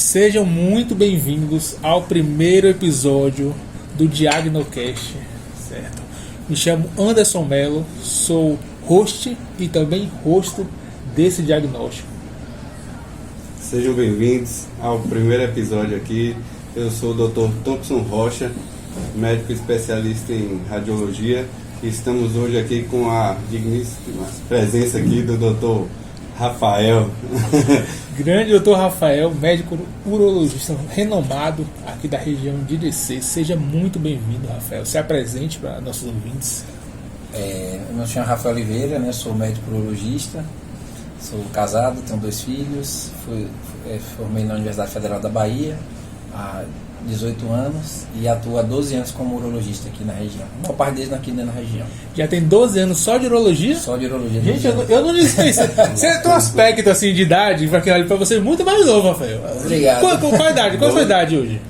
Sejam muito bem-vindos ao primeiro episódio do Diagnocast, certo? Me chamo Anderson Mello, sou host e também rosto desse diagnóstico. Sejam bem-vindos ao primeiro episódio aqui. Eu sou o Dr. Thompson Rocha, médico especialista em radiologia, e estamos hoje aqui com a digníssima presença aqui do Dr. Rafael. Grande Dr. Rafael, médico urologista renomado aqui da região de DC. Seja muito bem-vindo, Rafael. Se apresente para nossos ouvintes. Eu me chamo Rafael Oliveira, né? Sou médico urologista, sou casado, tenho 2 filhos, formei na Universidade Federal da Bahia há 18 anos e atuo há 12 anos como urologista aqui na região. Uma parte deles aqui na região. Já tem 12 anos só de urologia? Só de urologia. Gente, eu não sei. Você tem um aspecto assim de idade, para quem olha para você, muito mais novo, Rafael. Obrigado. Qual a idade? Qual a sua idade hoje?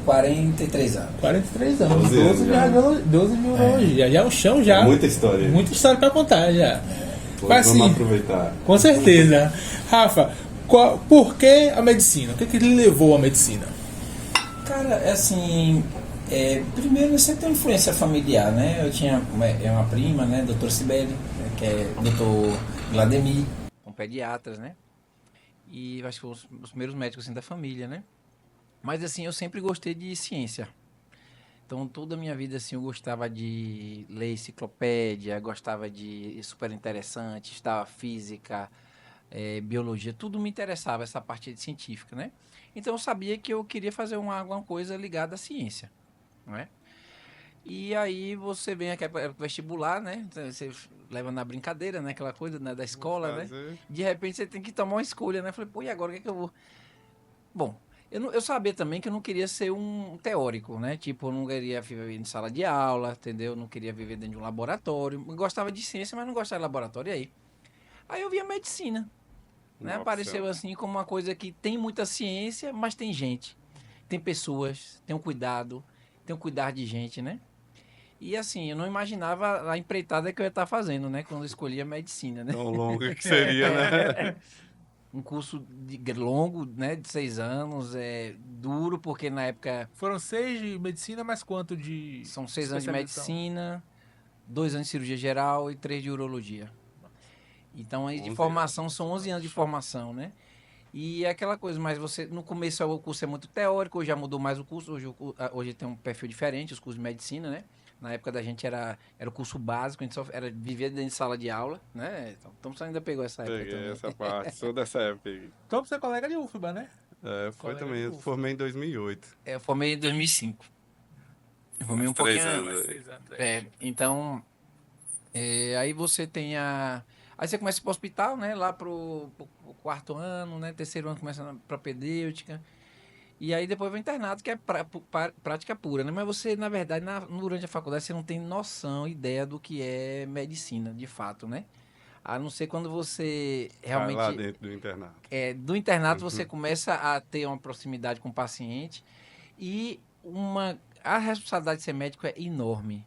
43 anos. 43 anos. 12 de já. urologia. Já é um chão já. Muita história. Muita história para contar já. Mas, Vamos assim, aproveitar. Com certeza. Rafa, por que a medicina? O que lhe levou à medicina? Cara, assim, primeiro você tem uma influência familiar, né? Eu tinha uma prima, né, doutora Cibele, que é doutor Vladimir, são pediatras, né? E eu acho que os primeiros médicos assim, da família, né? Mas assim, eu sempre gostei de ciência. Então, toda a minha vida, assim, eu gostava de ler enciclopédia, gostava de super interessante, estudava física, biologia, tudo me interessava, essa parte científica, né? Então, eu sabia que eu queria fazer alguma coisa ligada à ciência, não é? E aí, você vem aqui para vestibular, né? Você leva na brincadeira, né? Aquela coisa, né? Da escola, né? De repente, você tem que tomar uma escolha, né? Eu falei, pô, e agora o que é que eu vou... Bom, eu sabia também que eu não queria ser um teórico, né? Tipo, eu não queria viver em sala de aula, entendeu? Eu não queria viver dentro de um laboratório. Eu gostava de ciência, mas não gostava de laboratório. E aí? Aí eu vi a medicina, né? Apareceu assim como uma coisa que tem muita ciência, mas tem gente. Tem pessoas, tem um cuidado, tem um cuidar de gente, né? E assim, eu não imaginava a empreitada que eu ia estar fazendo, né? Quando eu escolhi a medicina, né? Tão longa que seria, né? Um curso longo, né, de 6 anos, duro, porque na época... Foram 6 de medicina, mas quanto de... São 6 anos de medicina, 2 anos de cirurgia geral e 3 de urologia. Então, aí de formação, são 11 anos de formação, né? E é aquela coisa, mas você, no começo o curso é muito teórico, hoje já mudou mais o curso, hoje tem um perfil diferente, os cursos de medicina, né? Na época da gente era o curso básico, a gente só vivia dentro de sala de aula, né? Então você ainda pegou essa época Peguei também. essa parte, sou dessa época aí. Então você é colega de UFBA, né? Foi também, eu formei em 2008. Eu formei em 2005. Eu formei um 3 pouquinho anos antes. aí. Então, aí você tem Aí você começa para o hospital, né? Lá pro 4º ano, né? 3º ano começa para pedêutica. E aí depois vai o internato, que é prática pura, né? Mas você, na verdade, durante a faculdade, você não tem noção, ideia do que é medicina, de fato, né? A não ser quando você realmente... Lá dentro do internato. Do internato você começa a ter uma proximidade com o paciente e a responsabilidade de ser médico é enorme.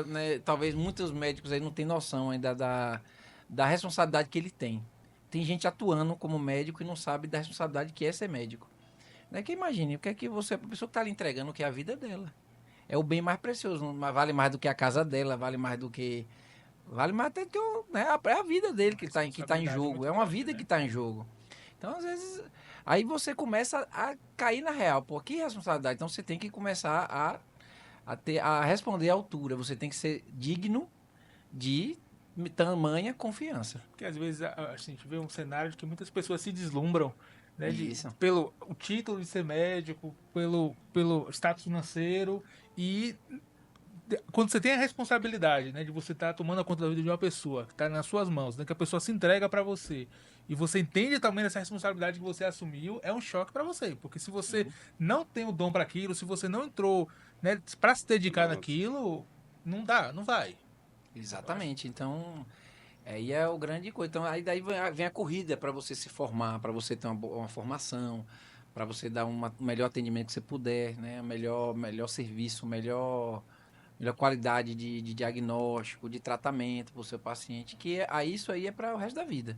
Né, talvez muitos médicos aí não tenham noção ainda da responsabilidade que ele tem. Tem gente atuando como médico e não sabe da responsabilidade que é ser médico. Né? Que imagine, o que é que a pessoa que está lhe entregando, o que é a vida dela. É o bem mais precioso, vale mais do que a casa dela, vale mais do que... Vale mais até do que é a vida dele que está em jogo. É uma vida que está em jogo. Então, às vezes, aí você começa a cair na real. Pô, que responsabilidade? Então, você tem que começar a responder à altura. Você tem que ser digno de tamanha confiança. Porque às vezes a gente vê um cenário de que muitas pessoas se deslumbram, né, pelo o título de ser médico, pelo status financeiro e quando você tem a responsabilidade, né, de você estar tomando a conta da vida de uma pessoa que está nas suas mãos, né, que a pessoa se entrega para você e você entende também essa responsabilidade que você assumiu, é um choque para você, porque se você não tem o dom para aquilo, se você não entrou, né, para se dedicar naquilo, não vai. Exatamente. Então, aí é o grande coisa. Então, aí daí vem a corrida para você se formar, para você ter uma formação, para você dar o melhor atendimento que você puder, né? Melhor serviço, melhor qualidade de diagnóstico, de tratamento para o seu paciente, isso aí é para o resto da vida.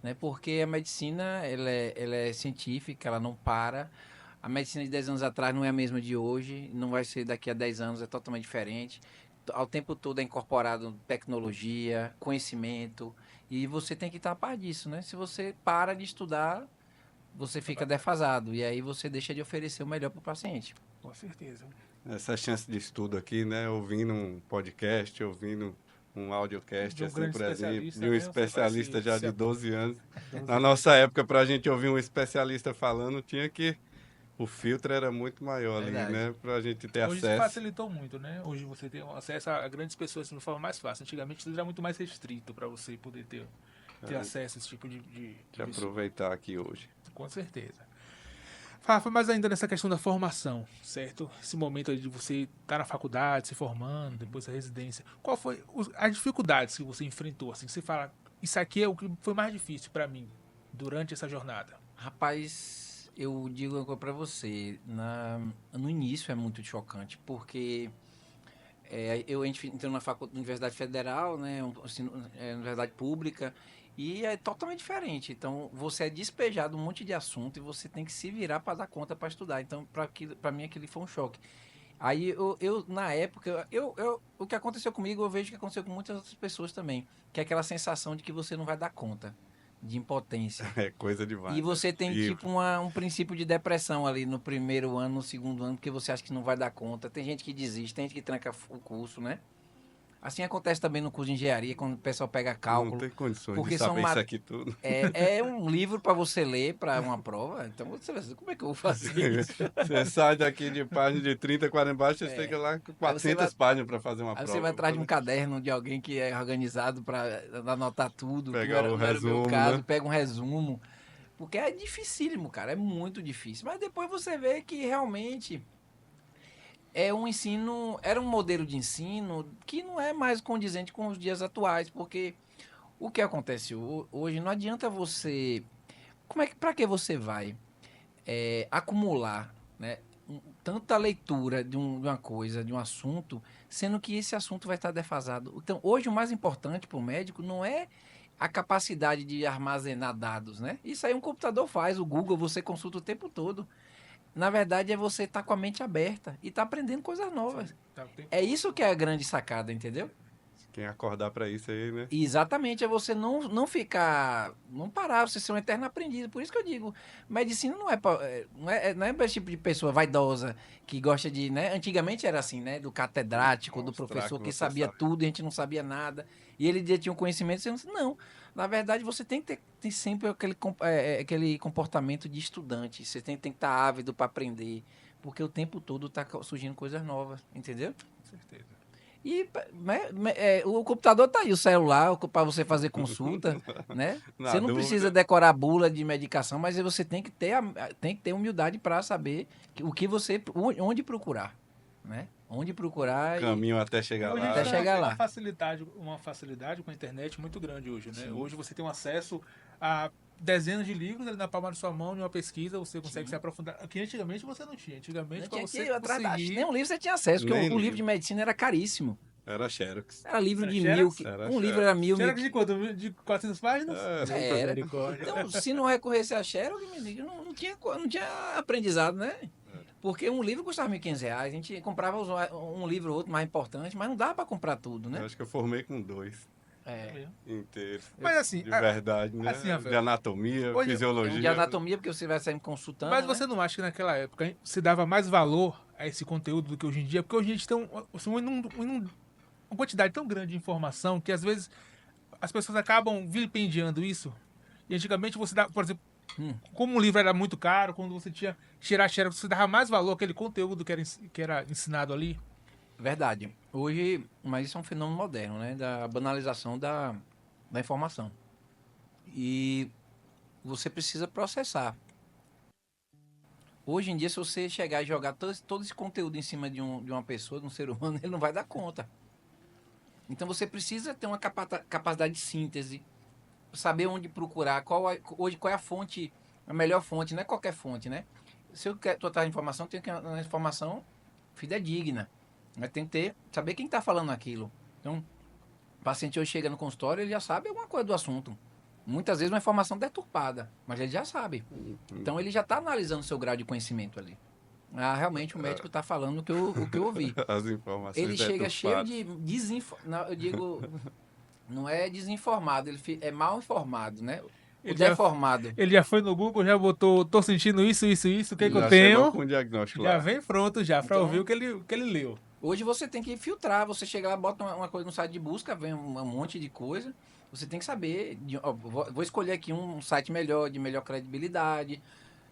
né? Porque a medicina, ela é científica, ela não para. A medicina de 10 anos atrás não é a mesma de hoje, não vai ser daqui a 10 anos, é totalmente diferente. Ao tempo todo é incorporado tecnologia, conhecimento, e você tem que estar a par disso, né? Se você para de estudar, você fica defasado, e aí você deixa de oferecer o melhor para o paciente. Com certeza. Essa chance de estudo aqui, né? Ouvindo um podcast, ouvindo um audiocast, assim, por exemplo, de um especialista já de 12 anos. Na nossa época, para a gente ouvir um especialista falando, tinha que... O filtro era muito maior ali, né? Para a gente ter acesso. Hoje facilitou muito, né? Hoje você tem acesso a grandes pessoas de uma forma mais fácil. Antigamente tudo era muito mais restrito para você poder ter acesso a esse tipo de aproveitar aqui hoje. Com certeza. Rafa, mas ainda nessa questão da formação, certo? Esse momento aí de você estar na faculdade, se formando, depois da residência. Qual foi as dificuldades que você enfrentou? Assim, você fala, isso aqui é o que foi mais difícil para mim durante essa jornada. Rapaz, eu digo uma coisa para você, no início é muito chocante, porque a gente entrou na Universidade Federal, né, universidade pública, e é totalmente diferente. Então, você é despejado um monte de assunto e você tem que se virar para dar conta para estudar. Então, para mim, aquilo foi um choque. Aí, na época, o que aconteceu comigo, eu vejo que aconteceu com muitas outras pessoas também, que é aquela sensação de que você não vai dar conta. De impotência. É coisa demais. E você tem tipo um princípio de depressão ali no primeiro ano, no segundo ano, porque você acha que não vai dar conta. Tem gente que desiste, tem gente que tranca o curso, né? Assim acontece também no curso de engenharia, quando o pessoal pega cálculo. Não tem condições porque de saber isso aqui tudo. É um livro para você ler para uma prova. Então você vai dizer, como é que eu vou fazer isso? Você sai daqui de página de 30, 40 embaixo, você chega lá com 400 páginas para fazer uma aí prova. Aí você vai atrás de um caderno de alguém que é organizado para anotar tudo. Pegar o resumo, meu caso, né? Pega um resumo. Porque é dificílimo, cara. É muito difícil. Mas depois você vê que realmente... era um modelo de ensino que não é mais condizente com os dias atuais, porque o que acontece hoje não adianta você... Para que você vai acumular, né, tanta leitura de uma coisa, de um assunto, sendo que esse assunto vai estar defasado? Então, hoje o mais importante para o médico não é a capacidade de armazenar dados, né? Isso aí um computador faz, o Google você consulta o tempo todo. Na verdade, é você estar com a mente aberta e estar aprendendo coisas novas. É isso que é a grande sacada, entendeu? Quem acordar para isso aí, né? Exatamente, é você não ficar... Não parar, você ser um eterno aprendiz. Por isso que eu digo, medicina não é para esse tipo de pessoa vaidosa que gosta de... né? Antigamente era assim, né? Do catedrático, do professor que sabia tudo e a gente não sabia nada. E ele já tinha um conhecimento. Você não, na verdade, você tem que ter sempre aquele comportamento de estudante. Você tem que estar ávido para aprender. Porque o tempo todo está surgindo coisas novas, entendeu? Com certeza. E o computador tá aí, o celular, para você fazer consulta, né? Você não precisa decorar bula de medicação, mas você tem que ter humildade para saber onde procurar, né? Onde procurar. Caminho até chegar lá. Até chegar lá. Uma facilidade com a internet muito grande hoje, né? Sim. Hoje você tem um acesso a dezenas de livros ali na palma da sua mão, em uma pesquisa, você consegue se aprofundar. Aqui antigamente você não tinha. Antigamente, para você conseguir... Nem um livro você tinha acesso, porque o livro de medicina era caríssimo. Era Xerox. Era livro de mil. Livro era mil. Xerox de quanto? De 400 páginas? Era. Então, se não recorresse a Xerox, não tinha aprendizado, né? Porque um livro custava R$1.500. A gente comprava um livro ou outro mais importante, mas não dava para comprar tudo, né? Eu acho que eu formei com 2. Inteiro. Mas assim... De verdade, né? Assim, de anatomia, fisiologia. De anatomia, porque você vai sair me consultando. Mas você não acha que naquela época se dava mais valor a esse conteúdo do que hoje em dia? Porque hoje a gente tem uma quantidade tão grande de informação que às vezes as pessoas acabam vilipendiando isso. E antigamente você dava, por exemplo, como o livro era muito caro, quando você tinha tirar xerox, você dava mais valor àquele conteúdo que era ensinado ali. Verdade. Hoje, mas isso é um fenômeno moderno, né? Da banalização da informação. E você precisa processar. Hoje em dia, se você chegar e jogar todo esse conteúdo em cima de uma pessoa, de um ser humano, ele não vai dar conta. Então você precisa ter uma capacidade de síntese, saber onde procurar, qual é a fonte, a melhor fonte, não é qualquer fonte, né? Se eu quero tratar informação, tem que ter uma informação fidedigna. Mas tem que saber quem está falando aquilo. Então, o paciente hoje chega no consultório, ele já sabe alguma coisa do assunto. Muitas vezes uma informação deturpada, mas ele já sabe. Então ele já está analisando o seu grau de conhecimento ali. Realmente o médico está falando o que eu ouvi. As informações ele chega cheio de desinformação. Eu digo, não é desinformado, ele é mal informado, né? O deformado. Ele já foi no Google, já botou, tô sentindo isso, o que eu tenho. Com o diagnóstico já lá. vem pronto já para ouvir o que ele leu. Hoje você tem que filtrar, você chega lá, bota uma coisa no site de busca, vem um monte de coisa. Você tem que saber, vou escolher aqui um site melhor, de melhor credibilidade,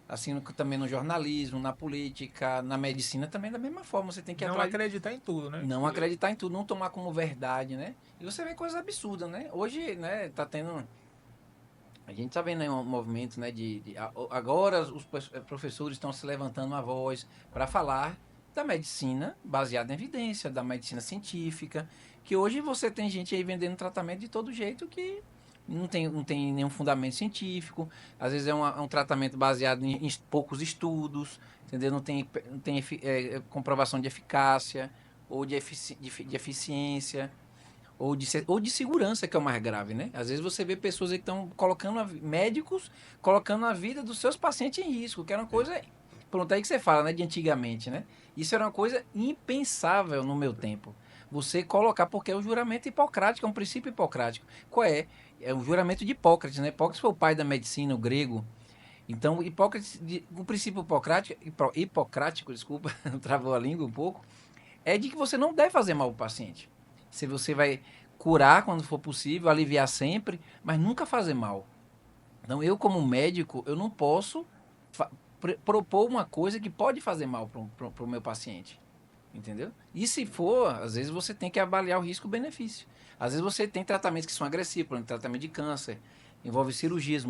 assim também no jornalismo, na política, na medicina também da mesma forma. Você tem que não acreditar em tudo, né? Não acreditar em tudo, não tomar como verdade, né? E você vê coisas absurdas, né? Hoje, né, tá tendo... A gente tá vendo aí um movimento, né, agora os professores estão se levantando a voz para falar da medicina baseada em evidência, da medicina científica, que hoje você tem gente aí vendendo tratamento de todo jeito que não tem nenhum fundamento científico, às vezes é um tratamento baseado em poucos estudos, entendeu? Não tem comprovação de eficácia ou de eficiência ou de segurança, que é o mais grave, né? Às vezes você vê pessoas aí que estão médicos colocando a vida dos seus pacientes em risco, que era uma coisa... Pronto, aí que você fala, né, de antigamente, né? Isso era uma coisa impensável no meu tempo. Você colocar, porque é o juramento hipocrático, é um princípio hipocrático. Qual é? É o juramento de Hipócrates, né? Hipócrates foi o pai da medicina, o grego. Então, Hipócrates, o princípio hipocrático, desculpa, travou a língua um pouco, é de que você não deve fazer mal ao paciente. Se você vai curar quando for possível, aliviar sempre, mas nunca fazer mal. Então, eu como médico, eu não posso propor uma coisa que pode fazer mal para o meu paciente. Entendeu? E se for, às vezes você tem que avaliar o risco-benefício. Às vezes você tem tratamentos que são agressivos, por exemplo, tratamento de câncer, envolve cirurgia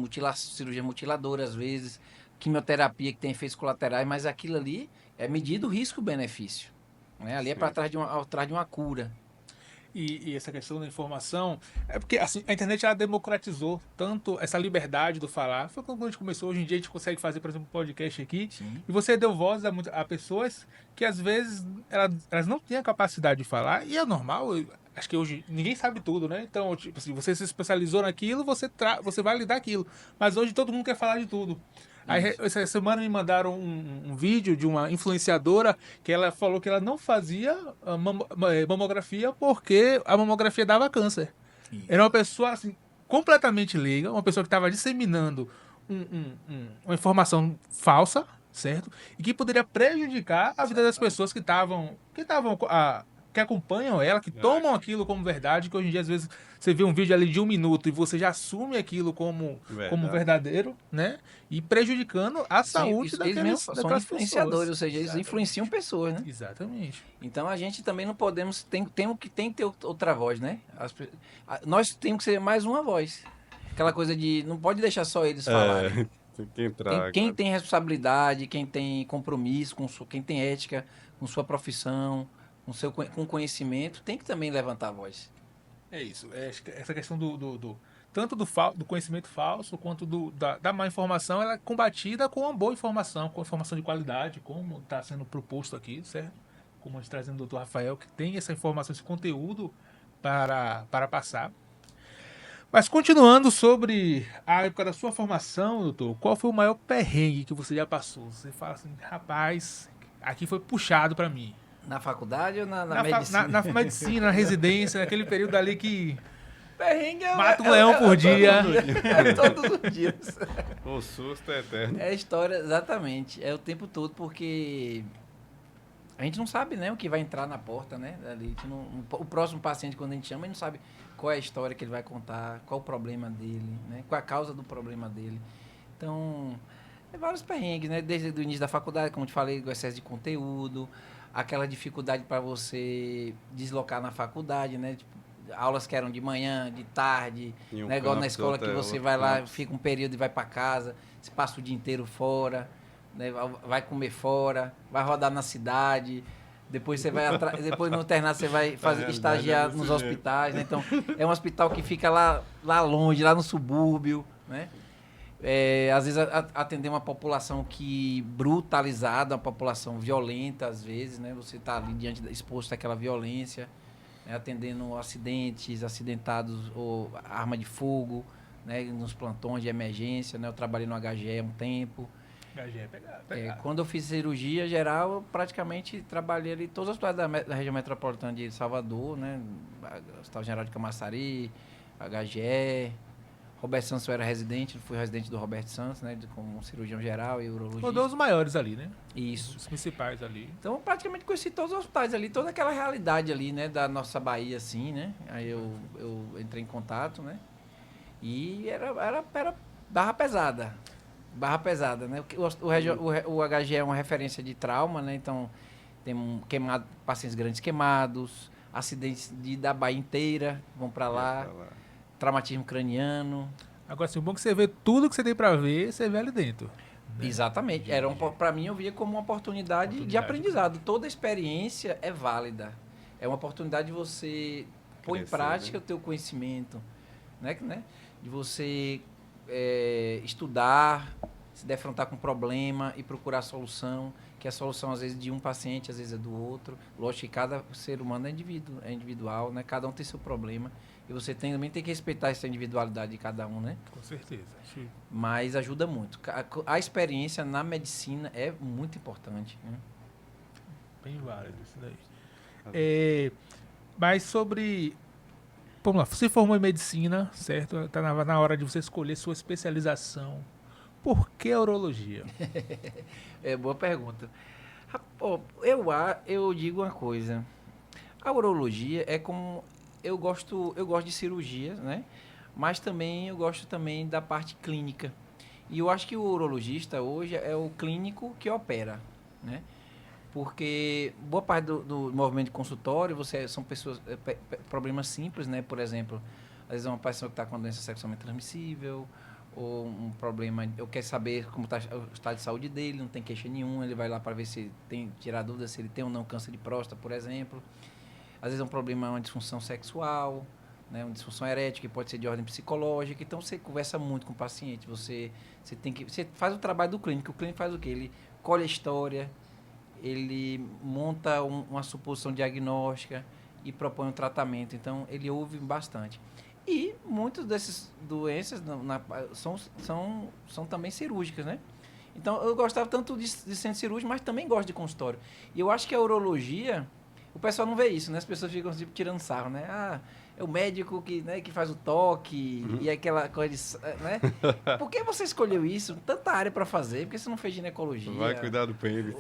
mutiladora, às vezes, quimioterapia que tem efeitos colaterais, mas aquilo ali é medido o risco-benefício. Né? Ali é para trás de uma cura. E essa questão da informação, é porque assim, a internet ela democratizou tanto essa liberdade do falar. Foi quando a gente começou, hoje em dia a gente consegue fazer, por exemplo, um podcast aqui. Sim. E você deu voz a pessoas que às vezes elas não têm a capacidade de falar, e é normal. Acho que hoje ninguém sabe tudo, né? Então, tipo assim, você se especializou naquilo, você vai lidar aquilo. Mas hoje todo mundo quer falar de tudo. Aí, essa semana me mandaram um vídeo de uma influenciadora que ela falou que ela não fazia mamografia porque a mamografia dava câncer. Isso. Era uma pessoa assim, completamente leiga, uma pessoa que estava disseminando uma informação falsa, certo? E que poderia prejudicar a vida das pessoas que acompanham ela, que tomam aquilo como verdade, que hoje em dia, às vezes, você vê um vídeo ali de 1 minuto e você já assume aquilo como verdadeiro, né? E prejudicando a saúde daquelas são influenciadores, ou seja, eles influenciam pessoas, né? Exatamente. Então, a gente também não podemos... Tem que ter outra voz, né? Nós temos que ser mais uma voz. Aquela coisa de... Não pode deixar só eles falarem. Tem que entrar. Quem tem responsabilidade, quem tem compromisso, quem tem ética com sua profissão... com conhecimento, tem que também levantar a voz. É isso. Essa questão tanto do conhecimento falso quanto da má informação, ela é combatida com uma boa informação, com informação de qualidade, como está sendo proposto aqui, certo? Como a gente trazendo o Dr. Rafael, que tem essa informação, esse conteúdo para passar. Mas continuando sobre a época da sua formação, doutor, qual foi o maior perrengue que você já passou? Você fala assim, rapaz, aqui foi puxado para mim. Na faculdade ou na medicina? Na medicina, na residência, naquele período ali que perrengue mata um leão por dia. Todos os dias. O susto é eterno. É a história, exatamente. É o tempo todo, porque a gente não sabe, né, o que vai entrar na porta, né? Ali, o próximo paciente, quando a gente chama, a gente não sabe qual é a história que ele vai contar, qual o problema dele, né? Qual a causa do problema dele. Então, vários perrengues, né? Desde o início da faculdade, como eu te falei, o excesso de conteúdo, aquela dificuldade para você deslocar na faculdade, né? Tipo, aulas que eram de manhã, de tarde, né? Igual na escola que você vai lá, fica um período e vai para casa, você passa o dia inteiro fora, né? Vai comer fora, vai rodar na cidade, depois você vai depois no internato você vai estagiar nos hospitais, né? Então é um hospital que fica lá longe, lá no subúrbio, né? Às vezes atender uma população brutalizada, uma população violenta, às vezes, né? Você está ali exposto àquela violência, né? Atendendo acidentados ou arma de fogo, né, nos plantões de emergência, né? Eu trabalhei no HGE há um tempo. HGE é pegado. Quando eu fiz cirurgia geral, eu praticamente trabalhei ali em todos os hospitais da região metropolitana de Salvador, né? Hospital General de Camaçari, HGE. Roberto Santos eu era residente, fui residente do Roberto Santos, né? Como cirurgião geral e urologista. Rodou os maiores ali, né? Isso. Os principais ali. Então, eu praticamente conheci todos os hospitais ali, toda aquela realidade ali, né? Da nossa Bahia, assim, né? Aí eu entrei em contato, né? E era barra pesada. Barra pesada, né? O HGE é uma referência de trauma, né? Então, tem pacientes grandes queimados, acidentes da Bahia inteira vão para lá. Traumatismo craniano. Agora, assim, o bom é que você vê tudo que você tem para ver, você vê ali dentro. Né? Exatamente. Para mim, eu via como uma oportunidade de aprendizado. Toda experiência é válida. É uma oportunidade de você pôr em prática, né, o teu conhecimento. Né? De você estudar, se defrontar com um problema e procurar solução. Que a solução, às vezes, de um paciente, às vezes é do outro. Lógico que cada ser humano é individual, né? Cada um tem seu problema. E você também tem que respeitar essa individualidade de cada um, né? Com certeza. Sim. Mas ajuda muito. A experiência na medicina é muito importante. Né? Bem válido isso daí. Mas sobre... Vamos lá, você formou em medicina, certo? Está na hora de você escolher sua especialização. Por que a urologia? Boa pergunta. Eu digo uma coisa. A urologia é como... Eu gosto de cirurgia, né? Mas também eu gosto também da parte clínica. E eu acho que o urologista hoje é o clínico que opera, né? Porque boa parte do movimento de consultório são pessoas problemas simples, né? Por exemplo, às vezes é uma pessoa que está com uma doença sexualmente transmissível, ou um problema, eu quero saber como está o estado de saúde dele, não tem queixa nenhuma, ele vai lá para ver se tirar dúvida se ele tem ou não câncer de próstata, por exemplo. Às vezes é um problema, uma disfunção sexual, né, uma disfunção erétil, que pode ser de ordem psicológica. Então, você conversa muito com o paciente, você faz o trabalho do clínico. O clínico faz o quê? Ele colhe a história, ele monta uma suposição diagnóstica e propõe um tratamento. Então, ele ouve bastante. E muitas dessas doenças são também cirúrgicas, né? Então, eu gostava tanto de centro cirúrgico, mas também gosto de consultório. E eu acho que a urologia... O pessoal não vê isso, né? As pessoas ficam tipo, tirando sarro, né? Ah, é o médico que faz o toque e aquela coisa, né? Por que você escolheu isso? Tanta área para fazer, por que você não fez ginecologia? Vai cuidar do pênis.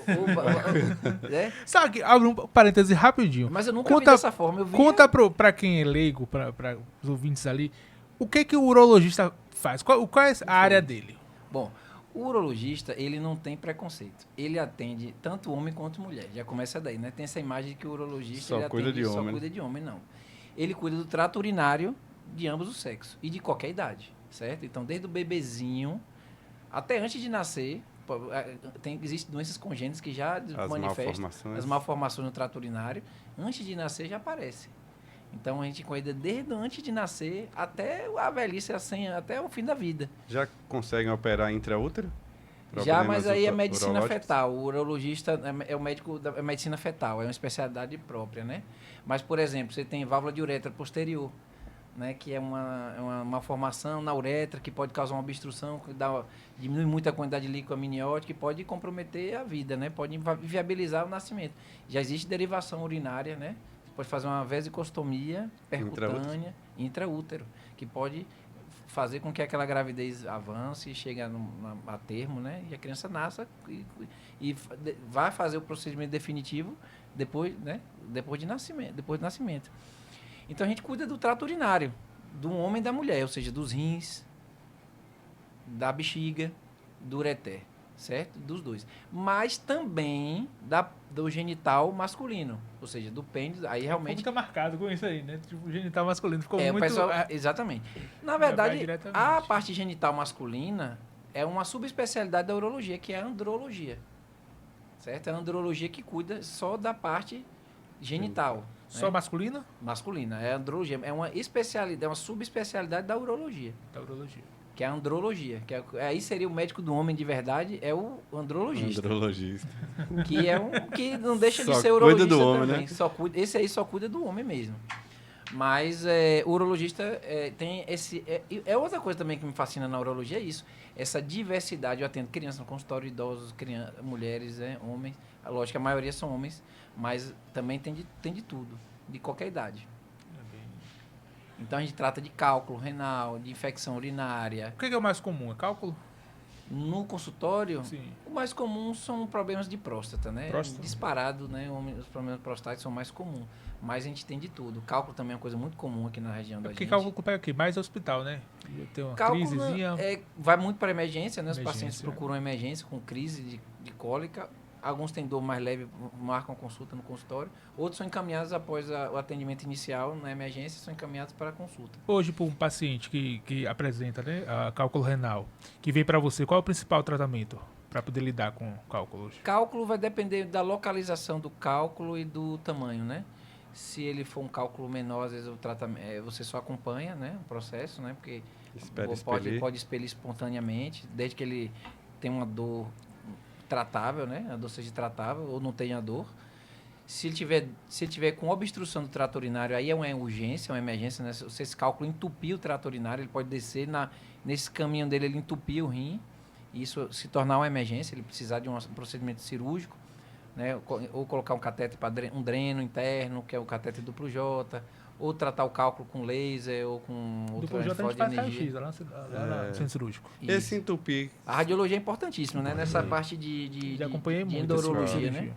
Né? Sabe, abre um parêntese rapidinho. Mas eu nunca vi dessa forma. Conta para quem é leigo, para os ouvintes ali, o que o urologista faz? Qual é a área dele? Bom, o urologista, ele não tem preconceito. Ele atende tanto homem quanto mulher. Já começa daí, né? Tem essa imagem de que o urologista só cuida de homem, não. Ele cuida do trato urinário de ambos os sexos e de qualquer idade, certo? Então, desde o bebezinho até antes de nascer, existem doenças congênitas que já manifestam as malformações no trato urinário. Antes de nascer já aparece. Então, a gente cuida desde antes de nascer até a velhice, assim, até o fim da vida. Já conseguem operar intraútero? Já, mas aí é medicina fetal. O urologista é o médico da medicina fetal, é uma especialidade própria, né? Mas, por exemplo, você tem válvula de uretra posterior, né? Que é uma malformação na uretra que pode causar uma obstrução, que diminui muito a quantidade de líquido amniótico e pode comprometer a vida, né? Pode inviabilizar o nascimento. Já existe derivação urinária, né? Pode fazer uma vesicostomia percutânea intraútero, que pode fazer com que aquela gravidez avance e chegue a termo, né? E a criança nasça e vai fazer o procedimento definitivo depois do nascimento. Então, a gente cuida do trato urinário, do homem e da mulher, ou seja, dos rins, da bexiga, do ureter, certo? Dos dois. Mas também do genital masculino, ou seja, do pênis, aí realmente... Fica marcado com isso aí, né? Tipo, o genital masculino ficou muito... Exatamente. Na verdade, a parte genital masculina é uma subespecialidade da urologia, que é a andrologia, certo? É a andrologia que cuida só da parte genital. Só, né? Masculina? Masculina. É a andrologia. É uma especialidade, é uma subespecialidade da urologia. Da urologia. Que é a andrologia. Aí seria o médico do homem de verdade, é o andrologista. Andrologista. Que não deixa de ser urologista cuida do também. Homem, né? Esse aí só cuida do homem mesmo. Mas o urologista tem esse... outra coisa também que me fascina na urologia, é isso. Essa diversidade. Eu atendo crianças no consultório, idosos, mulheres, homens. Lógico que a maioria são homens, mas também tem de tudo, de qualquer idade. Então a gente trata de cálculo renal, de infecção urinária. O que é o mais comum? É cálculo? No consultório, Sim. O mais comum são problemas de próstata, né? Próstata. Disparado, né? Os problemas prostáticos são mais comuns. Mas a gente tem de tudo. Cálculo também é uma coisa muito comum aqui na região da gente. Porque cálculo pega aqui? Mais hospital, né? Tem uma cálculo crisezinha. Vai muito para emergência, né? Os pacientes procuram emergência com crise de cólica. Alguns têm dor mais leve, marcam consulta no consultório. Outros são encaminhados após o atendimento inicial na emergência, são encaminhados para a consulta. Hoje, para um paciente que apresenta, né, cálculo renal, que vem para você, qual é o principal tratamento para poder lidar com cálculo hoje? Cálculo vai depender da localização do cálculo e do tamanho, né? Se ele for um cálculo menor, às vezes o tratamento, você só acompanha, né, o processo, né? Porque pode expelir espontaneamente, desde que ele tenha uma dor tratável, né? A dor seja tratável ou não tenha dor. Se ele tiver com obstrução do trato urinário, aí é uma urgência, uma emergência, né? Se esse cálculo entupir o trato urinário, ele pode descer nesse caminho dele, ele entupir o rim, e isso se tornar uma emergência, ele precisar de um procedimento cirúrgico, né? Ou colocar um catéter para um dreno interno, que é o catéter duplo J, ou tratar o cálculo com laser ou com ultrassom de energia. Lá no centro cirúrgico. Esse entupir. A radiologia é importantíssima, né? Nessa parte de endurologia, né?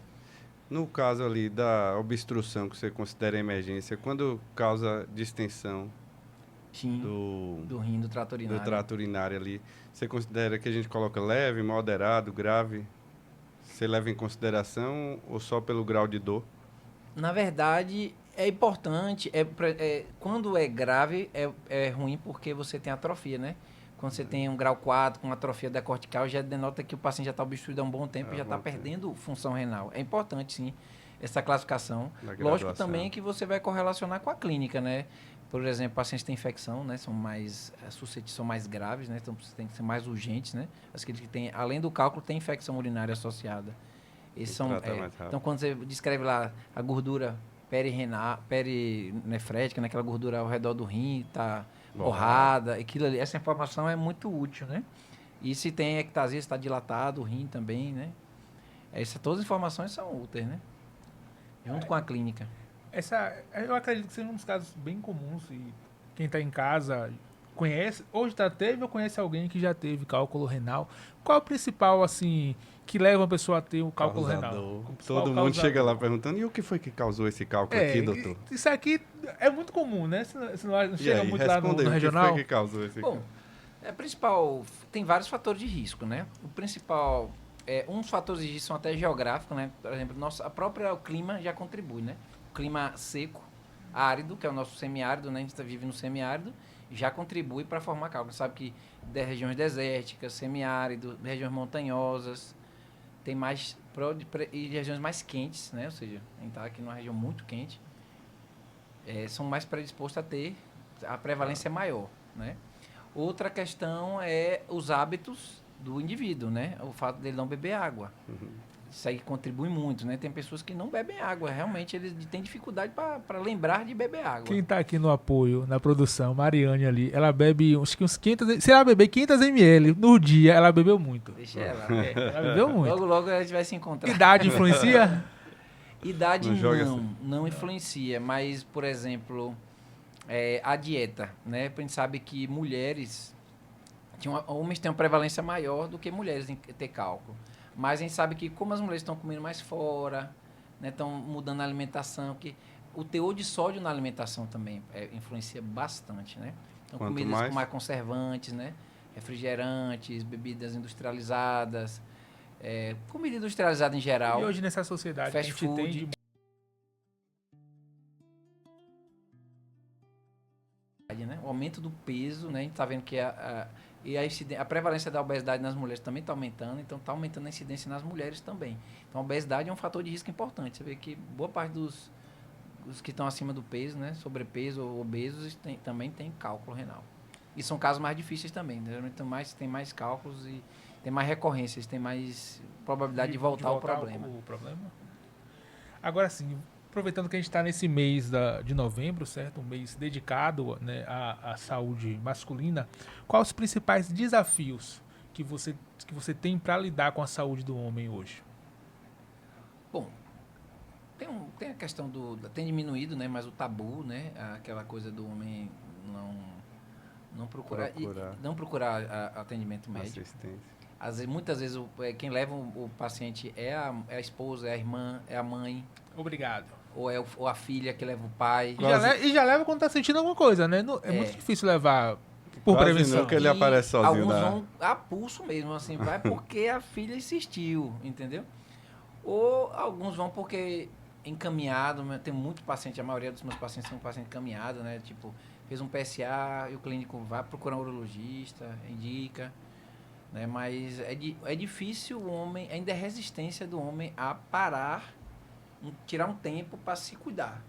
No caso ali da obstrução que você considera emergência, quando causa distensão do rim, do trato urinário ali, você considera que a gente coloca leve, moderado, grave? Você leva em consideração ou só pelo grau de dor? Na verdade, é importante, quando é grave, é ruim porque você tem atrofia, né? Quando você tem um grau 4 com atrofia da cortical, já denota que o paciente já está obstruído há um bom tempo e já está perdendo função renal. É importante, sim, essa classificação. Lógico também que você vai correlacionar com a clínica, né? Por exemplo, pacientes que têm infecção, né? São mais graves, né? Então, tem que ser mais urgentes, né? As que têm, além do cálculo, tem infecção urinária associada. Então, quando você descreve lá a gordura perinefrética, né? Aquela gordura ao redor do rim, tá borrada, aquilo ali, essa informação é muito útil, né? E se tem ectasia, está dilatado, o rim também, né? Todas as informações são úteis, né? Junto com a clínica. Eu acredito que seja um dos casos bem comuns e quem está em casa conhece, hoje teve ou conhece alguém que já teve cálculo renal. Qual é o principal, assim, que leva a pessoa a ter o cálculo renal? Todo mundo chega lá perguntando, e o que foi que causou esse cálculo aqui, doutor? Isso aqui é muito comum, né? Você não chega muito lá no regional. O que foi que causou esse cálculo? Principal, tem vários fatores de risco, né? O principal, uns fatores de risco são até geográficos, né? Por exemplo, a própria clima já contribui, né? O clima seco, árido, que é o nosso semiárido, né? A gente vive no semiárido, já contribui para formar cálculo. Sabe que de regiões desérticas, semiárido, regiões montanhosas, tem mais e regiões mais quentes, né? Ou seja, a gente está aqui numa região muito quente, são mais predispostos a prevalência é maior, né? Outra questão é os hábitos do indivíduo, né? O fato dele não beber água. Isso aí contribui muito, né? Tem pessoas que não bebem água, realmente eles têm dificuldade para lembrar de beber água. Quem está aqui no apoio, na produção, Mariane ali, ela bebe uns 500, se ela beber 500 ml no dia, ela bebeu muito. Deixa ela. Ela bebeu muito. Logo a gente vai se encontrar. Idade influencia? Idade não influencia, mas, por exemplo, a dieta, né? A gente sabe que homens têm uma prevalência maior do que mulheres em ter cálculo. Mas a gente sabe que como as mulheres estão comendo mais fora, né, estão mudando a alimentação, que o teor de sódio na alimentação também influencia bastante, né? Então, comidas com mais conservantes, né? Refrigerantes, bebidas industrializadas, comida industrializada em geral. E hoje nessa sociedade fast que a gente food, né? O aumento do peso, né? A gente está vendo que a prevalência da obesidade nas mulheres também está aumentando, então está aumentando a incidência nas mulheres também. Então a obesidade é um fator de risco importante. Você vê que boa parte dos que estão acima do peso, né, sobrepeso ou obesos, também tem cálculo renal. E são casos mais difíceis também. Geralmente tem mais cálculos e tem mais recorrências, tem mais probabilidade de voltar ao problema. Agora sim, Aproveitando que a gente está nesse mês de novembro, certo? Um mês dedicado, né, à saúde masculina. Quais os principais desafios que você tem para lidar com a saúde do homem hoje? Bom, tem a questão tem diminuído, né? Mas o tabu, né? Aquela coisa do homem não procurar atendimento médico. Assistência. Muitas vezes quem leva o paciente é a esposa, é a irmã, é a mãe. Obrigado. Ou a filha que leva o pai. E já leva quando tá sentindo alguma coisa, né? É muito difícil levar por quase prevenção. Nunca ele aparece sozinho. Alguns vão a pulso mesmo, assim, vai porque a filha insistiu, entendeu? Ou alguns vão porque encaminhado, tem muito paciente, a maioria dos meus pacientes são pacientes encaminhados, né? Tipo, fez um PSA e o clínico vai procurar um urologista, indica, né? Mas é difícil o homem, ainda é resistência do homem a parar, tirar um tempo para se cuidar.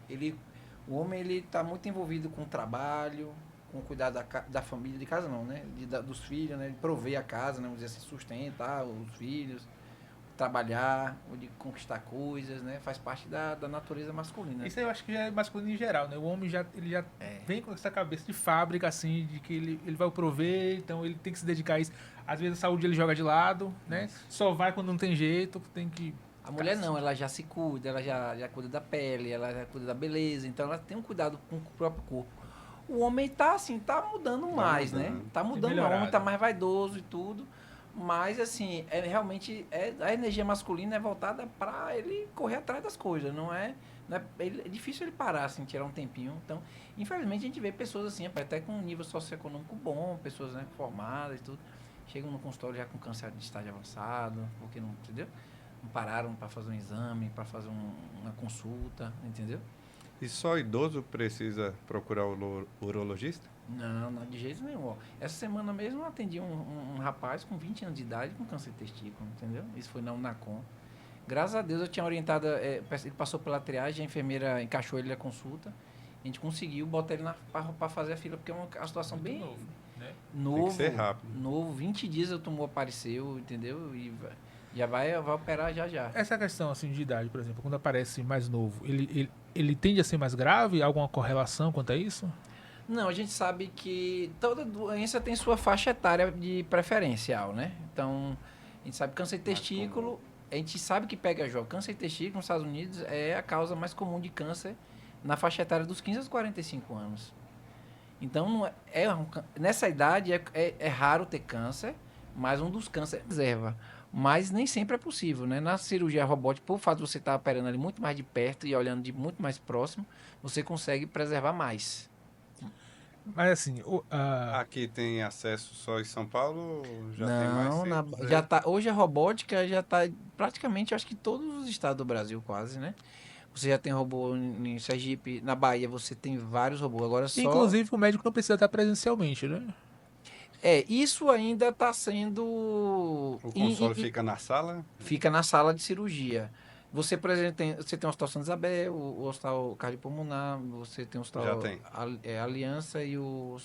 O homem ele está muito envolvido com o trabalho, com o cuidado da família, de casa não, né? Dos filhos, né? De prover a casa, né? Vamos dizer assim, sustentar os filhos, trabalhar, de conquistar coisas, né? Faz parte da natureza masculina. Isso aí eu acho que já é masculino em geral, né? O homem ele já vem com essa cabeça de fábrica, assim, de que ele vai prover, então ele tem que se dedicar a isso. Às vezes a saúde ele joga de lado, né? Só vai quando não tem jeito, tem que... A mulher não, ela já se cuida, ela já cuida da pele, ela já cuida da beleza, então ela tem um cuidado com o próprio corpo. O homem tá assim, tá mudando mais, né? Tá mudando, o homem tá mais vaidoso e tudo, mas assim, realmente a energia masculina é voltada para ele correr atrás das coisas, não é difícil ele parar, assim, tirar um tempinho. Então, infelizmente a gente vê pessoas assim, até com um nível socioeconômico bom, pessoas, né, formadas e tudo, chegam no consultório já com câncer de estágio avançado, porque não, entendeu? Não pararam para fazer um exame, para fazer uma consulta, entendeu? E só idoso precisa procurar o urologista? Não, de jeito nenhum. Ó. Essa semana mesmo eu atendi um rapaz com 20 anos de idade com câncer de testículo, entendeu? Isso foi na Unacom. Graças a Deus eu tinha orientado, ele passou pela triagem, a enfermeira encaixou ele na consulta, a gente conseguiu botar ele para fazer a fila, porque é uma situação muito bem novo, né? Tem que ser rápido. Novo, 20 dias o tumor apareceu, entendeu? E já vai operar já. Essa questão assim, de idade, por exemplo, quando aparece mais novo, ele tende a ser mais grave? Alguma correlação quanto a isso? Não, a gente sabe que toda doença tem sua faixa etária de preferencial, né? Então, a gente sabe que câncer de testículo, a gente sabe que pega jovem. Câncer de testículo nos Estados Unidos é a causa mais comum de câncer na faixa etária dos 15 aos 45 anos. Então, nessa idade é raro ter câncer, mas um dos cânceres reserva. Mas nem sempre é possível, né? Na cirurgia robótica, por fato de você estar operando ali muito mais de perto e olhando de muito mais próximo, você consegue preservar mais. Mas assim... Aqui tem acesso só em São Paulo? Já não, tem mais? já tá, hoje a robótica já está praticamente, acho que todos os estados do Brasil quase, né? Você já tem robô em Sergipe, na Bahia você tem vários robôs. Agora só... Inclusive o médico não precisa estar presencialmente, né? Isso ainda está sendo... O console fica na sala? Fica na sala de cirurgia. Você, por exemplo, tem o Hospital Santa Isabel, o Hospital Cardiopulmonar, você tem o Hospital Aliança e o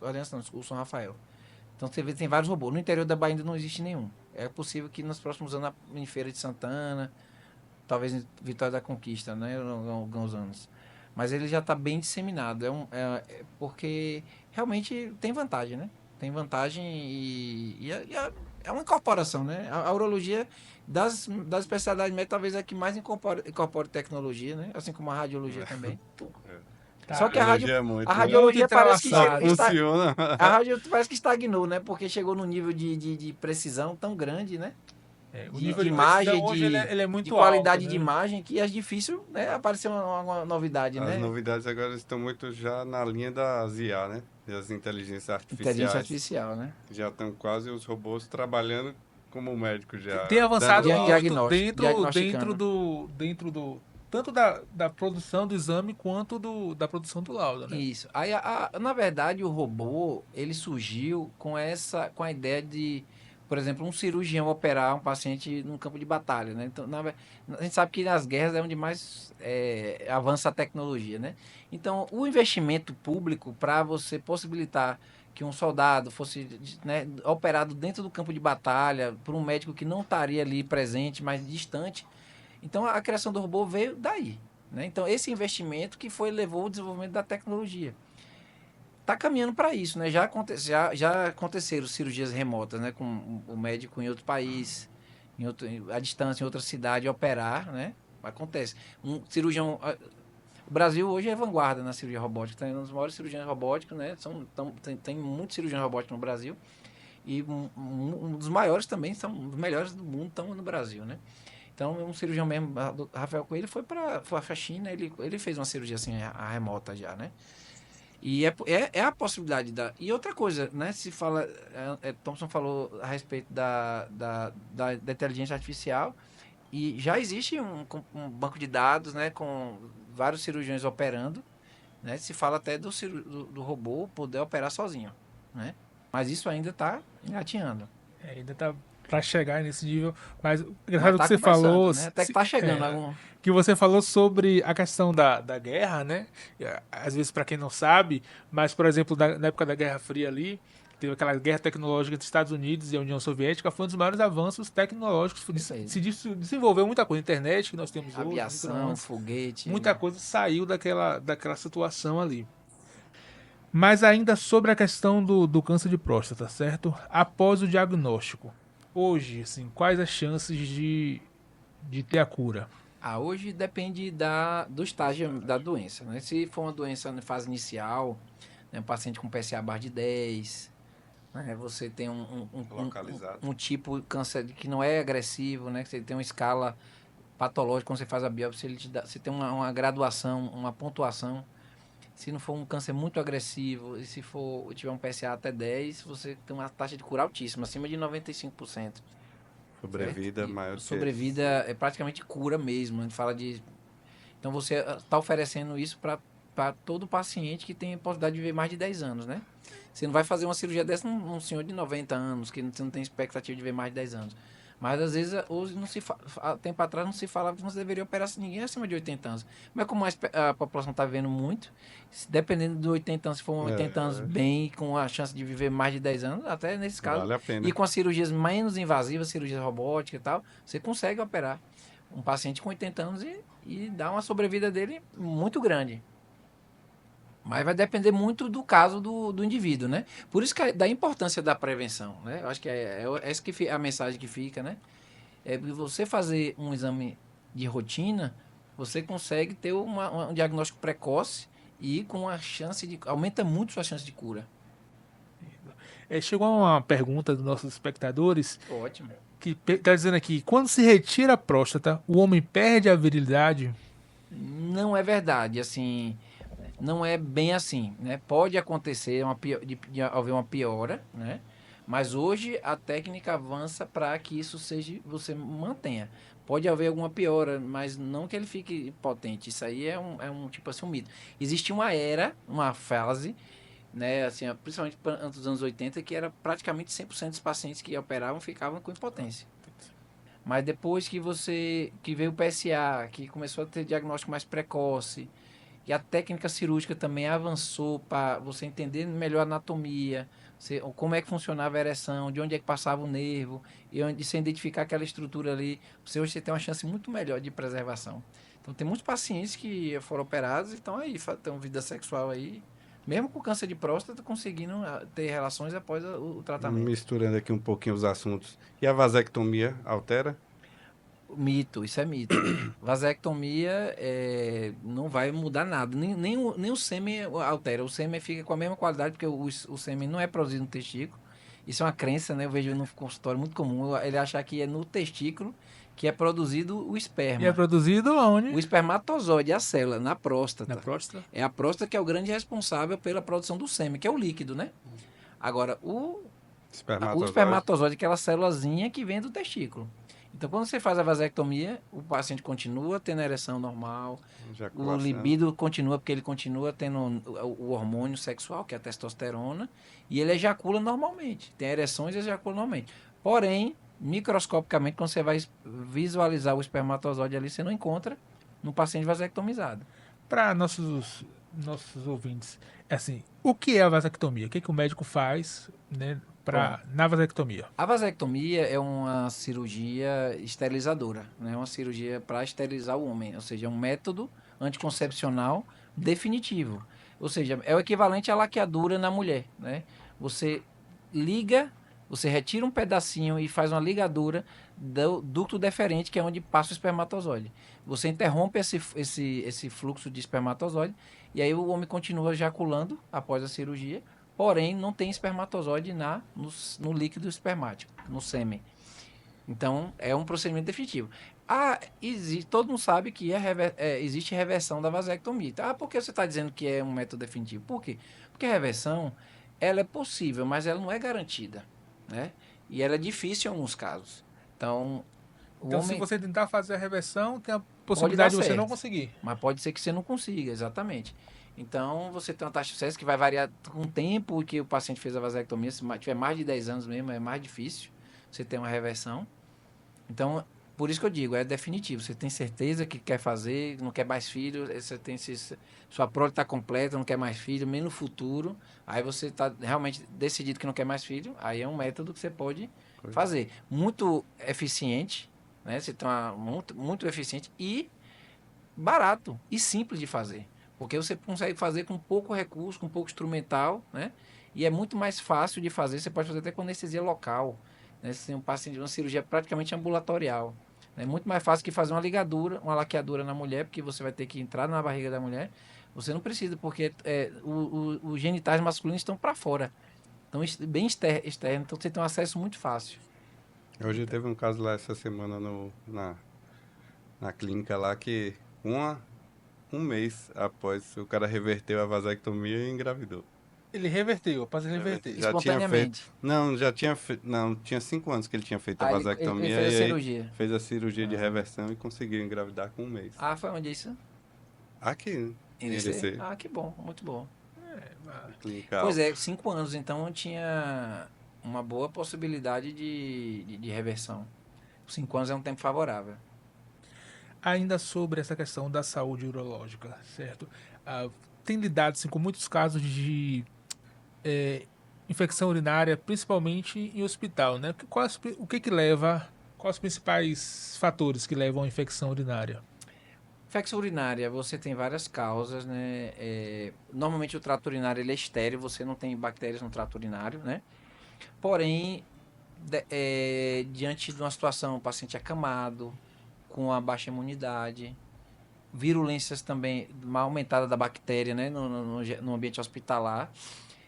Aliança não, o São Rafael. Então você vê tem vários robôs. No interior da Bahia ainda não existe nenhum. É possível que nos próximos anos, em Feira de Santana, talvez em Vitória da Conquista, né, alguns anos. Mas ele já está bem disseminado. Porque realmente tem vantagem, né? Tem vantagem e é uma incorporação, né? A urologia das especialidades médicas talvez é a que mais incorpore tecnologia, né? Assim como a radiologia também. Tá. Só que a radiologia parece que funciona. A radiologia parece que estagnou, né? Porque chegou num nível de precisão tão grande, né? O nível de imagem, hoje ele é muito de qualidade alto, de né? imagem, que é difícil, né, aparecer uma novidade, né? As novidades agora estão muito já na linha das IA, né? Das inteligências artificiais. Inteligência artificial, né? Já estão quase os robôs trabalhando como médico já. Tem avançado diagnóstico, dentro do tanto da produção do exame quanto da produção do laudo, né? Isso. Aí, na verdade, o robô, ele surgiu com a ideia de, por exemplo, um cirurgião operar um paciente num campo de batalha, né? Então, a gente sabe que nas guerras é onde mais avança a tecnologia, né? Então, o investimento público para você possibilitar que um soldado fosse, né, operado dentro do campo de batalha por um médico que não estaria ali presente, mas distante. Então, a criação do robô veio daí. né? Então, esse investimento que levou ao desenvolvimento da tecnologia. Está caminhando para isso, né? Já aconteceram cirurgias remotas, né? Com o médico em outro país, à distância, em outra cidade, operar, né? Acontece. Um cirurgião... O Brasil hoje é vanguarda na cirurgia robótica. Tem um dos maiores cirurgiões robóticos, né? Tem muitos cirurgiões robóticos no Brasil. E um dos maiores também, os melhores do mundo estão no Brasil, né? Então, um cirurgião mesmo, Rafael Coelho, foi para a China, ele fez uma cirurgia assim, remota já, né? E é a possibilidade da... E outra coisa, né? Se fala... Thompson falou a respeito da inteligência artificial, e já existe um banco de dados, né? Com vários cirurgiões operando, né? Se fala até do do robô poder operar sozinho, né? Mas isso ainda está engatinhando. Ainda está para chegar nesse nível, mas engraçado que você falou, né? Até que está chegando. Que você falou sobre a questão da guerra, né? Às vezes, para quem não sabe, mas, por exemplo, na época da Guerra Fria ali, teve aquela guerra tecnológica entre Estados Unidos e a União Soviética, foi um dos maiores avanços tecnológicos. Se desenvolveu muita coisa, internet que nós temos hoje. Aviação, foguete. Muita coisa saiu daquela situação ali. Mas ainda sobre a questão do câncer de próstata, certo? Após o diagnóstico, hoje, assim, quais as chances de ter a cura? Hoje depende do estágio da doença, né? Se for uma doença na fase inicial, né, um paciente com PSA abaixo de 10, né, você tem um tipo de câncer que não é agressivo, né? Você tem uma escala patológica, quando você faz a biópsia, você tem uma graduação, uma pontuação. Se não for um câncer muito agressivo, e se tiver um PSA até 10, você tem uma taxa de cura altíssima, acima de 95%. Sobrevida maior. Sobrevida é praticamente cura mesmo. A gente fala de... Então, você está oferecendo isso para todo paciente que tem a possibilidade de viver mais de 10 anos, né? Você não vai fazer uma cirurgia dessa num senhor de 90 anos, que você não tem expectativa de viver mais de 10 anos. Mas, às vezes, hoje tempo atrás não se falava que não se deveria operar ninguém acima de 80 anos. Mas como a população está vivendo muito, dependendo de 80 anos, se for 80 anos bem, com a chance de viver mais de 10 anos, até nesse caso, vale a pena. E com as cirurgias menos invasivas, cirurgias robóticas e tal, você consegue operar um paciente com 80 anos e dar uma sobrevida dele muito grande. Mas vai depender muito do caso do indivíduo, né? Por isso que da importância da prevenção, né? Eu acho que essa que é a mensagem que fica, né? Você fazer um exame de rotina, você consegue ter um diagnóstico precoce e com a chance aumenta muito sua chance de cura. Chegou uma pergunta dos nossos espectadores. Ótimo. Que está dizendo aqui, quando se retira a próstata, o homem perde a virilidade? Não é verdade, assim... Não é bem assim, né? Pode acontecer de haver uma piora, né? Mas hoje a técnica avança para que isso você mantenha. Pode haver alguma piora, mas não que ele fique potente. Isso aí é um tipo assim, um mito. Existe uma fase, né? Assim, principalmente antes dos anos 80, que era praticamente 100% dos pacientes que operavam ficavam com impotência. Mas depois que veio o PSA, que começou a ter diagnóstico mais precoce, e a técnica cirúrgica também avançou para você entender melhor a anatomia, como é que funcionava a ereção, de onde é que passava o nervo, e onde você identificar aquela estrutura ali, hoje você tem uma chance muito melhor de preservação. Então, tem muitos pacientes que foram operados e estão aí, têm vida sexual aí, mesmo com câncer de próstata, conseguindo ter relações após o tratamento. Misturando aqui um pouquinho os assuntos. E a vasectomia altera? Mito, isso é mito. Vasectomia não vai mudar nada. Nem o sêmen altera. O sêmen fica com a mesma qualidade, porque o sêmen não é produzido no testículo. Isso é uma crença, né? Eu vejo no consultório muito comum. Ele achar que é no testículo que é produzido o esperma. E é produzido onde? O espermatozoide, a célula, na próstata. Na próstata? É a próstata que é o grande responsável pela produção do sêmen, que é o líquido, né? Agora, o espermatozoide é aquela célulazinha que vem do testículo. Então, quando você faz a vasectomia, o paciente continua tendo a ereção normal, o libido continua, porque ele continua tendo o hormônio sexual, que é a testosterona, e ele ejacula normalmente. Tem ereções e ejacula normalmente. Porém, microscopicamente, quando você vai visualizar o espermatozoide ali, você não encontra no paciente vasectomizado. Para nossos ouvintes, assim, o que é a vasectomia? O que o médico faz, né, na vasectomia? A vasectomia é uma cirurgia esterilizadora, né? Uma cirurgia para esterilizar o homem, ou seja, é um método anticoncepcional definitivo. Ou seja, é o equivalente à laqueadura na mulher, né? Você liga, você retira um pedacinho e faz uma ligadura do ducto deferente, que é onde passa o espermatozoide. Você interrompe esse fluxo de espermatozoide e aí o homem continua ejaculando após a cirurgia, porém não tem espermatozoide no líquido espermático, no sêmen. Então, é um procedimento definitivo. Todo mundo sabe que existe reversão da vasectomia. Por que você está dizendo que é um método definitivo? Por quê? Porque a reversão, ela é possível, mas ela não é garantida, né? E ela é difícil em alguns casos. Então, se você tentar fazer a reversão, tem a possibilidade de você não conseguir. Mas pode ser que você não consiga, exatamente. Então, você tem uma taxa de sucesso que vai variar com o tempo que o paciente fez a vasectomia. Se tiver mais de 10 anos mesmo, é mais difícil você ter uma reversão. Então, por isso que eu digo, é definitivo. Você tem certeza que quer fazer, não quer mais filho, sua prole está completa, não quer mais filho, nem no futuro. Aí você está realmente decidido que não quer mais filho, aí é um método que você pode fazer. Muito eficiente, né? Você tem muito eficiente e barato e simples de fazer. Porque você consegue fazer com pouco recurso, com pouco instrumental, né? E é muito mais fácil de fazer. Você pode fazer até com anestesia local. Né? Você tem um paciente de uma cirurgia praticamente ambulatorial. É muito mais fácil que fazer uma ligadura, uma laqueadura na mulher, porque você vai ter que entrar na barriga da mulher. Você não precisa, porque os genitais masculinos estão para fora. Estão bem externo, então você tem um acesso muito fácil. Hoje teve um caso lá essa semana na clínica lá que um mês após o cara reverteu a vasectomia e engravidou. Ele reverteu, após reverter. Espontaneamente. Tinha 5 anos que ele tinha feito a vasectomia. Ele fez a cirurgia. Fez a cirurgia de reversão e conseguiu engravidar com um mês. Foi onde isso? Aqui, em IRC. Que bom, muito bom. Clinical. Pois é, 5 anos, então tinha uma boa possibilidade de reversão. 5 anos é um tempo favorável. Ainda sobre essa questão da saúde urológica, certo? Tem lidado assim, com muitos casos de infecção urinária, principalmente em hospital, né? Quais os principais fatores que levam à infecção urinária? Infecção urinária, você tem várias causas, né? Normalmente o trato urinário ele é estéril, você não tem bactérias no trato urinário, né? Porém, diante de uma situação, o paciente acamado, com a baixa imunidade, virulências também, uma aumentada da bactéria, né? No ambiente hospitalar,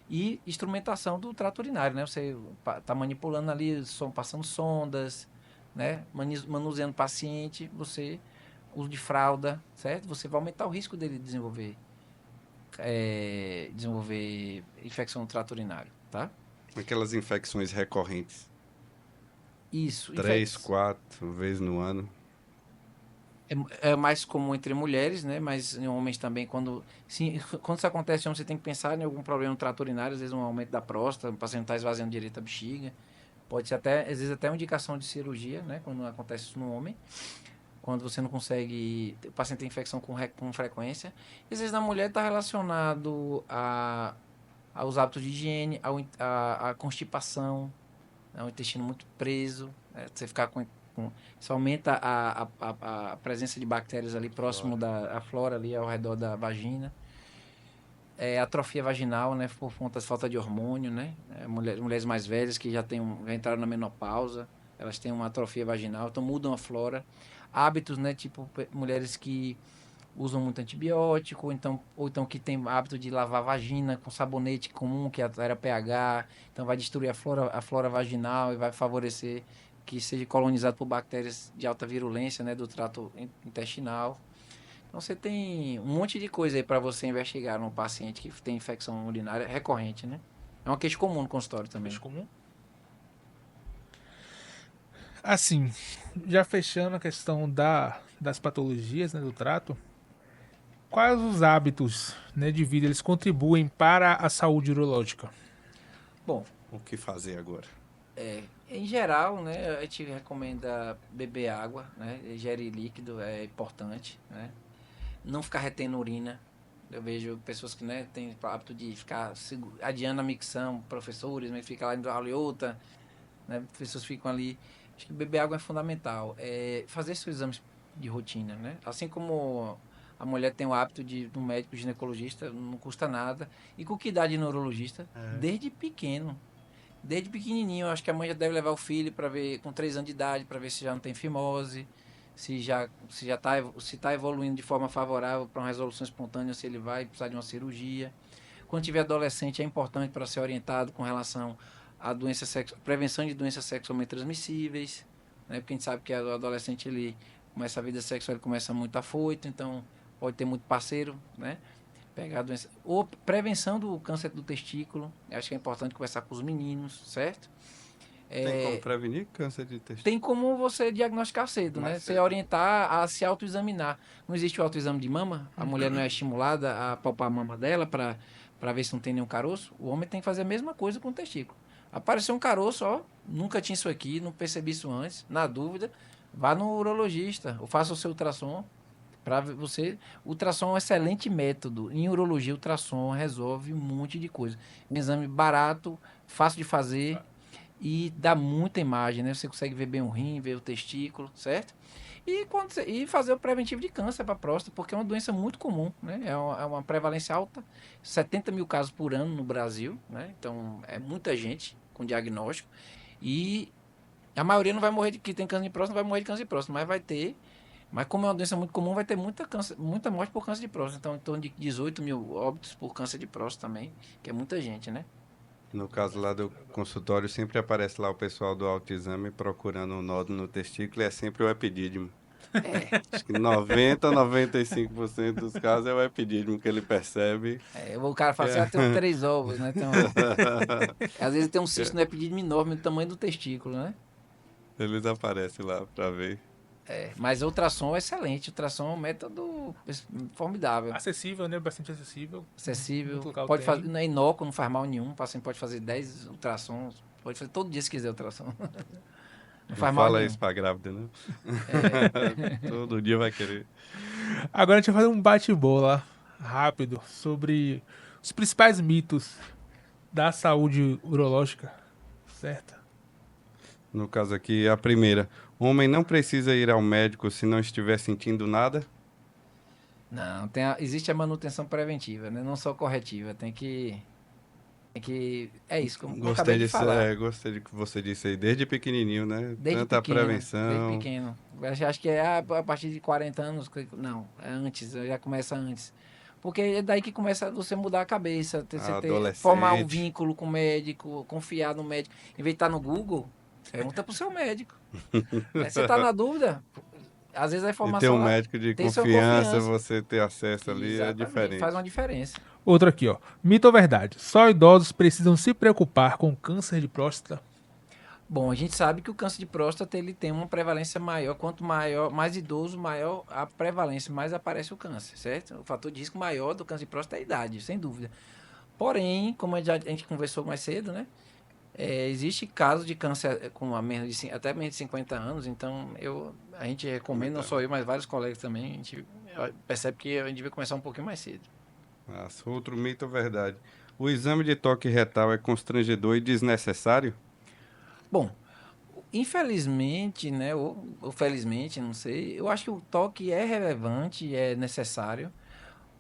e instrumentação do trato urinário, né? Você está manipulando ali, passando sondas, né? Manuseando o paciente, uso de fralda, certo? Você vai aumentar o risco dele desenvolver infecção no trato urinário, tá? Aquelas infecções recorrentes. Isso. 3, 4 vezes no ano. É mais comum entre mulheres, né? Mas em homens também, quando isso acontece, você tem que pensar em algum problema no trato urinário, às vezes um aumento da próstata, o paciente está esvaziando direito a bexiga. Pode ser às vezes até uma indicação de cirurgia, né? Quando acontece isso no homem. Quando você não consegue, o paciente tem infecção com frequência. E às vezes na mulher está relacionado aos hábitos de higiene, a constipação, o intestino muito preso, né? Você ficar isso aumenta a presença de bactérias ali próximo da flora ali ao redor da vagina. Atrofia vaginal, né, por conta da falta de hormônio, né? Mulheres mais velhas que já entraram na menopausa, elas têm uma atrofia vaginal, então mudam a flora. Hábitos, né, tipo mulheres que usam muito antibiótico, ou então que tem hábito de lavar a vagina com sabonete comum, que altera pH, então vai destruir a flora vaginal e vai favorecer que seja colonizado por bactérias de alta virulência, né, do trato intestinal. Então você tem um monte de coisa aí para você investigar num paciente que tem infecção urinária recorrente, né? É uma queixa comum no consultório também. Queixa comum? Assim, já fechando a questão das patologias, né, do trato, quais os hábitos, né, de vida eles contribuem para a saúde urológica? Bom, o que fazer agora? Em geral, né, a gente recomenda beber água, né, ingerir líquido é importante, né, não ficar retendo urina. Eu vejo pessoas que, né, têm o hábito de ficar adiando a micção, professores, mas fica lá indo aula e outra, né, pessoas ficam ali. Acho que beber água é fundamental. Fazer seus exames de rotina, né, assim como A mulher tem o hábito de um médico ginecologista, não custa nada. E com que idade de neurologista? Desde pequeno. Desde pequenininho. Eu acho que a mãe já deve levar o filho para ver, com 3 anos de idade, para ver se já não tem fimose, se está evoluindo de forma favorável para uma resolução espontânea, se ele vai precisar de uma cirurgia. Quando tiver adolescente, é importante para ser orientado com relação à prevenção de doenças sexualmente transmissíveis, né? Porque a gente sabe que o adolescente, ele começa a vida sexual, ele começa muito afoito, então pode ter muito parceiro, né? Pegar a doença. Ou prevenção do câncer do testículo, acho que é importante conversar com os meninos, certo? Tem como prevenir câncer de testículo? Tem como você diagnosticar cedo, né? Você orientar a se autoexaminar. Não existe o autoexame de mama? A mulher não é estimulada a palpar a mama dela para ver se não tem nenhum caroço? O homem tem que fazer a mesma coisa com o testículo. Apareceu um caroço, ó, nunca tinha isso aqui, não percebi isso antes. Na dúvida, vá no urologista ou faça o seu ultrassom. Para você, o ultrassom é um excelente método. Em urologia, o ultrassom resolve um monte de coisa. Um exame barato, fácil de fazer e dá muita imagem, né? Você consegue ver bem o rim, ver o testículo, certo? E fazer o preventivo de câncer para a próstata, porque é uma doença muito comum, né? É uma prevalência alta, 70 mil casos por ano no Brasil, né? Então, é muita gente com diagnóstico. E a maioria não vai morrer que tem câncer de próstata, não vai morrer de câncer de próstata, mas vai ter. Mas como é uma doença muito comum, vai ter muita morte por câncer de próstata. Então, em torno de 18 mil óbitos por câncer de próstata também, que é muita gente, né? No caso lá do consultório, sempre aparece lá o pessoal do autoexame procurando um nódulo no testículo e é sempre o epidídimo. Acho que 90, 95% dos casos é o epidídimo que ele percebe. O cara fala assim, tem 3 ovos, né? Então, às vezes tem um cisto no epidídimo enorme do tamanho do testículo, né? Eles aparecem lá para ver. Mas o ultrassom é excelente. O ultrassom é um método formidável. Acessível, né? Bastante acessível. Acessível. Pode fazer, não é inócuo, não faz mal nenhum. O paciente pode fazer 10 ultrassons. Pode fazer todo dia se quiser ultrassom. Não faz mal fala nenhum. Isso pra grávida, né? Todo dia vai querer. Agora a gente vai fazer um bate-bola rápido sobre os principais mitos da saúde urológica, certo? No caso aqui, a primeira. Homem não precisa ir ao médico se não estiver sentindo nada? Não, existe a manutenção preventiva, né? Não só corretiva. Tem que é isso, como eu acabei de falar. Gostei de que você disse aí, desde pequenininho, né? Desde Tanta pequeno, prevenção. Desde pequeno. Acho que é a partir de 40 anos. Não, é antes, já começa antes. Porque é daí que começa você mudar a cabeça. Formar um vínculo com o médico, confiar no médico. Em vez de estar no Google, pergunta pro seu médico. Você está na dúvida? Às vezes a informação... E ter um médico de confiança, você ter acesso ali. Exatamente, é diferente. Faz uma diferença. Outra aqui, ó. Mito ou verdade? Só idosos precisam se preocupar com câncer de próstata? Bom, a gente sabe que o câncer de próstata ele tem uma prevalência maior. Quanto mais idoso, maior a prevalência, mais aparece o câncer, certo? O fator de risco maior do câncer de próstata é a idade, sem dúvida. Porém, como a gente conversou mais cedo, né? Existe casos de câncer com até menos de 50 anos, então a gente recomenda, não só eu, mas vários colegas também, a gente percebe que a gente devia começar um pouquinho mais cedo. Nossa, outro mito ou verdade? O exame de toque retal é constrangedor e desnecessário? Bom, infelizmente, né, ou felizmente, não sei, eu acho que o toque é relevante, é necessário,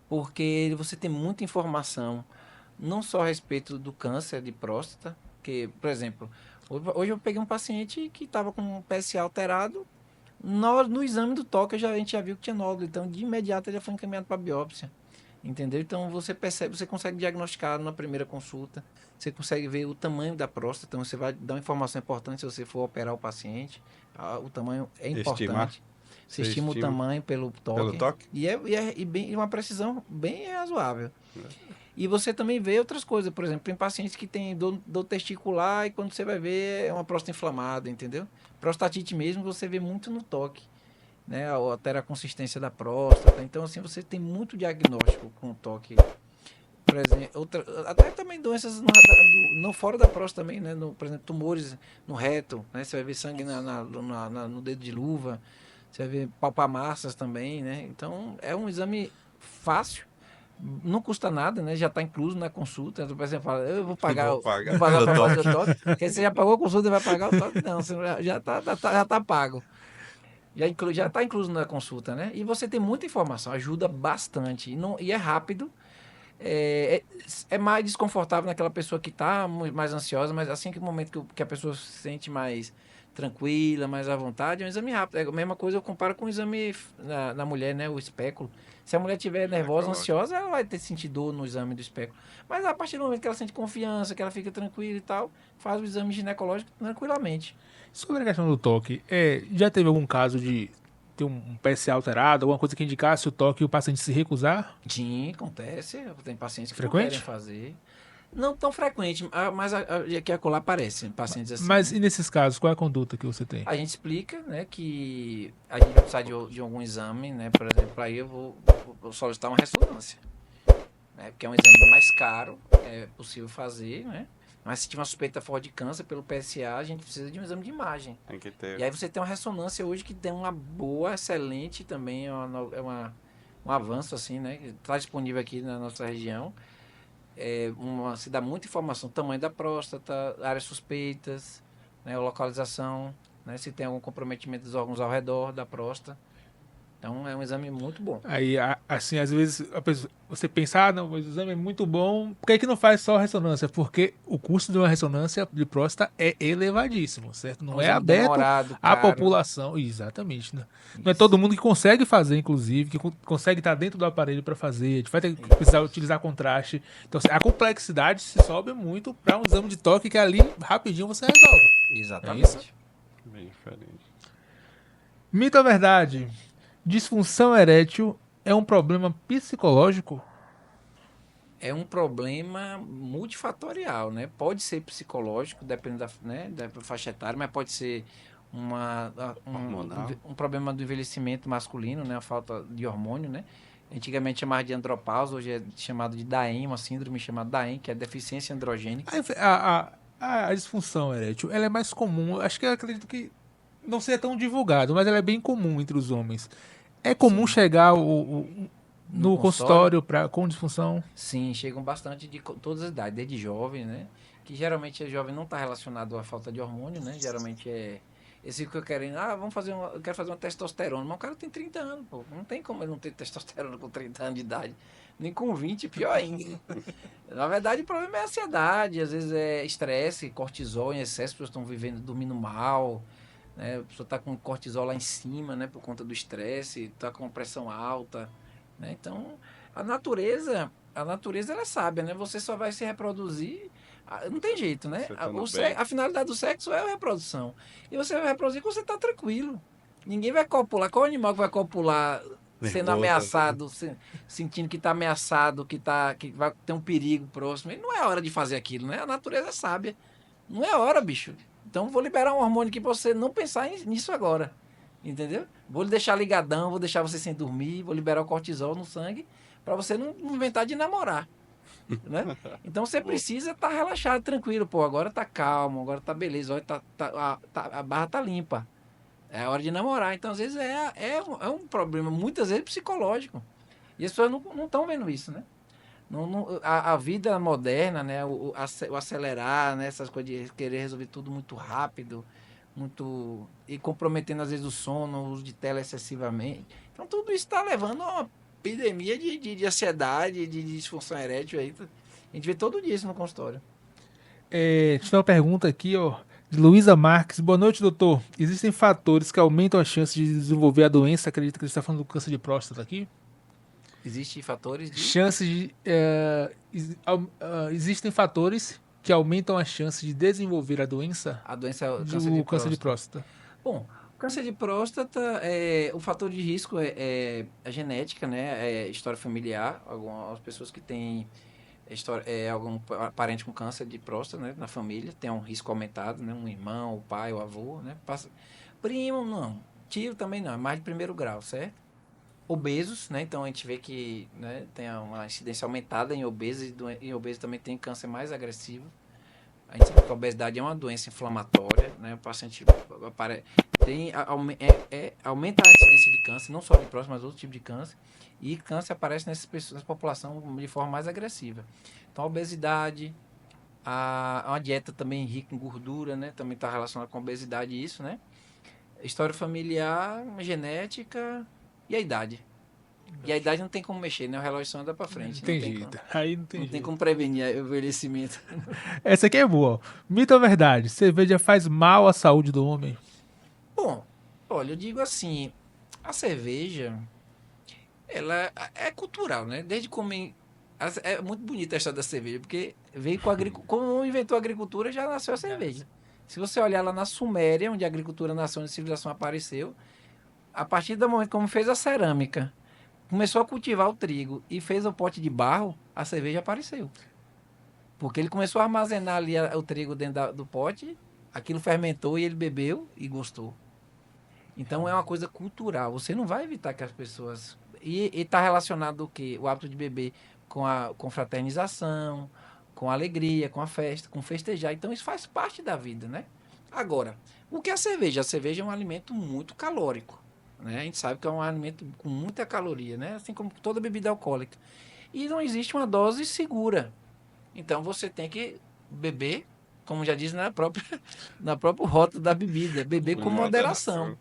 porque você tem muita informação, não só a respeito do câncer de próstata, que, por exemplo, hoje eu peguei um paciente que estava com um PSA alterado, no exame do toque a gente já viu que tinha nódulo, então de imediato ele já foi encaminhado para biópsia. Entendeu? Então você percebe, você consegue diagnosticar na primeira consulta, você consegue ver o tamanho da próstata, então você vai dar uma informação importante se você for operar o paciente, o tamanho é importante. Você estima o tamanho pelo toque. E bem, uma precisão bem razoável. E você também vê outras coisas, por exemplo, tem pacientes que têm dor testicular e quando você vai ver é uma próstata inflamada, entendeu? Prostatite mesmo você vê muito no toque. Né, altera a consistência da próstata. Então, assim, você tem muito diagnóstico com o toque. Por exemplo, até também doenças no fora da próstata também, né? Por exemplo, tumores no reto, né? Você vai ver sangue no dedo de luva, você vai ver palpar massas também, né? Então, é um exame fácil, não custa nada, né? Já está incluso na consulta. Então, por exemplo, fala, eu vou pagar para fazer o toque. Porque você já pagou a consulta e vai pagar o toque? Não, você já tá pago. Já está incluso na consulta, né? E você tem muita informação, ajuda bastante. E é rápido. É mais desconfortável naquela pessoa que está mais ansiosa, mas assim que o momento que a pessoa se sente mais tranquila, mais à vontade, é um exame rápido. É a mesma coisa, eu comparo com o exame na mulher, né? O espéculo. Se a mulher estiver nervosa, ansiosa, ela vai sentir dor no exame do espéculo. Mas a partir do momento que ela sente confiança, que ela fica tranquila e tal, faz o exame ginecológico tranquilamente. Sobre a questão do toque, já teve algum caso de ter um PSA alterado, alguma coisa que indicasse o toque e o paciente se recusar? Sim, acontece. Tem pacientes que frequente? Não querem fazer. Não tão frequente, mas aqui e acolá aparecem pacientes assim. Mas e nesses casos, qual é a conduta que você tem? A gente explica, né, que a gente vai precisar de algum exame, né, por exemplo, aí eu vou solicitar uma ressonância, né, porque é um exame mais caro, é possível fazer, né, mas se tiver uma suspeita forte de câncer pelo PSA, a gente precisa de um exame de imagem. Tem que ter. E aí você tem uma ressonância hoje que tem uma boa, excelente também, um avanço assim, né, que está disponível aqui na nossa região. Se dá muita informação, tamanho da próstata, áreas suspeitas, né, localização, né, se tem algum comprometimento dos órgãos ao redor da próstata. Então é um exame muito bom. Aí, assim, às vezes você pensa, não, mas o exame é muito bom, por que não faz só ressonância? Porque o custo de uma ressonância de próstata é elevadíssimo, certo? Não é aberto à população. Exatamente. Né? Não é todo mundo que consegue fazer, inclusive, que consegue estar dentro do aparelho para fazer. A gente vai ter que precisar utilizar contraste. Então, a complexidade se sobe muito para um exame de toque que ali, rapidinho, você resolve. Exatamente. Bem diferente. Mito ou verdade? Disfunção erétil é um problema psicológico? É um problema multifatorial, né? Pode ser psicológico, dependendo da faixa etária, mas pode ser um problema do envelhecimento masculino, né? A falta de hormônio, né? Antigamente chamava de andropausa, hoje é chamado de DAEM, uma síndrome chamada DAEM, que é deficiência androgênica. A disfunção erétil, ela é mais comum, acho que eu acredito que não seja tão divulgado, mas ela é bem comum entre os homens. É comum chegar no consultório com disfunção? Sim, chegam bastante de todas as idades, desde jovem, né? Que geralmente o jovem não está relacionado à falta de hormônio, né? Geralmente esse que eu querendo, eu quero fazer uma testosterona, mas o cara tem 30 anos, pô. Não tem como ele não ter testosterona com 30 anos de idade. Nem com 20, pior ainda. Na verdade, o problema é a ansiedade, às vezes é estresse, cortisol em excesso, as pessoas estão dormindo mal, né? A pessoa está com cortisol lá em cima, né? Por conta do estresse, está com pressão alta, né? Então, a natureza ela é sábia, né? Você só vai se reproduzir, não tem jeito, né? A finalidade do sexo é a reprodução. E você vai reproduzir quando você está tranquilo. Ninguém vai copular. Qual animal que vai copular sendo ameaçado, sentindo que está ameaçado, que vai ter um perigo próximo? E não é hora de fazer aquilo, né? A natureza é sábia. Não é hora, bicho. Então vou liberar um hormônio aqui para você não pensar nisso agora. Entendeu? Vou lhe deixar ligadão, vou deixar você sem dormir, vou liberar o cortisol no sangue para você não inventar de namorar. Né? Então você precisa estar relaxado, tranquilo. Pô, agora tá calmo, agora tá beleza, olha, a barra tá limpa. É a hora de namorar. Então, às vezes, é um problema, muitas vezes, psicológico. E as pessoas não estão vendo isso, né? A vida moderna, né? O acelerar, né? Essas coisas de querer resolver tudo muito rápido, e comprometendo, às vezes, o sono, o uso de tela excessivamente. Então, tudo isso está levando a uma epidemia de ansiedade, de disfunção erétil. Aí. A gente vê todo dia isso no consultório. Deixa eu ter uma pergunta aqui, ó. De Luísa Marques. Boa noite, doutor. Existem fatores que aumentam a chance de desenvolver a doença? Acredito que você está falando do câncer de próstata aqui? Existem fatores de... Existem fatores que aumentam a chance de desenvolver a doença? A doença é o câncer de próstata. Bom, o câncer de próstata, o fator de risco é a genética, né? É história familiar. Algumas pessoas que têm algum parente com câncer de próstata, né, na família, tem um risco aumentado, né, um irmão, o pai, o avô, né, primo, não, tio também não, é mais de primeiro grau, certo? Obesos, né, então a gente vê que, né, tem uma incidência aumentada em obesos, e obesos também tem câncer mais agressivo. A gente sabe que a obesidade é uma doença inflamatória, né, o paciente aumenta a incidência de câncer, não só de próstata, mas outro tipo de câncer. E câncer aparece nessa população de forma mais agressiva. Então, a obesidade, uma dieta também rica em gordura, né? Também está relacionada com a obesidade isso, né? História familiar, genética e a idade. E a idade não tem como mexer, né? O relógio só anda pra frente. Não tem jeito. Aí não tem Não jeito. tem como prevenir o envelhecimento. Essa aqui é boa. Mito ou verdade? Cerveja faz mal à saúde do homem? Bom, olha, eu digo assim, a cerveja, ela é cultural, né? Desde como... É muito bonita a história da cerveja, porque veio com a agricultura... Como inventou a agricultura, já nasceu a cerveja. Se você olhar lá na Suméria, onde a agricultura nasceu, onde a civilização apareceu, a partir do momento como fez a cerâmica, começou a cultivar o trigo e fez o pote de barro, a cerveja apareceu. Porque ele começou a armazenar ali o trigo dentro do pote, aquilo fermentou e ele bebeu e gostou. Então é uma coisa cultural. Você não vai evitar que as pessoas... E está relacionado o quê? O hábito de beber com fraternização, com alegria, com a festa, com festejar. Então isso faz parte da vida, né? Agora, o que é a cerveja? A cerveja é um alimento muito calórico, né? A gente sabe que é um alimento com muita caloria, né? Assim como toda bebida alcoólica. E não existe uma dose segura. Então você tem que beber, como já diz na própria rótulo da bebida, beber com moderação.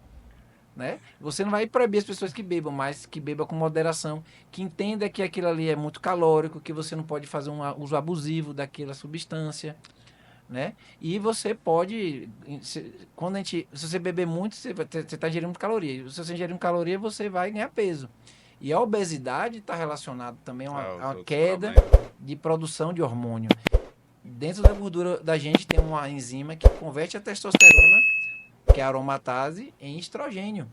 Né? Você não vai proibir as pessoas que bebam, mas que bebam com moderação, que entenda que aquilo ali é muito calórico, que você não pode fazer um uso abusivo daquela substância, né? E você pode, se você beber muito, você está ingerindo muita caloria. Se você ingerir caloria, você vai ganhar peso. E a obesidade está relacionada também a uma queda de produção de hormônio. Dentro da gordura da gente tem uma enzima que converte a testosterona, que é a aromatase, em estrogênio.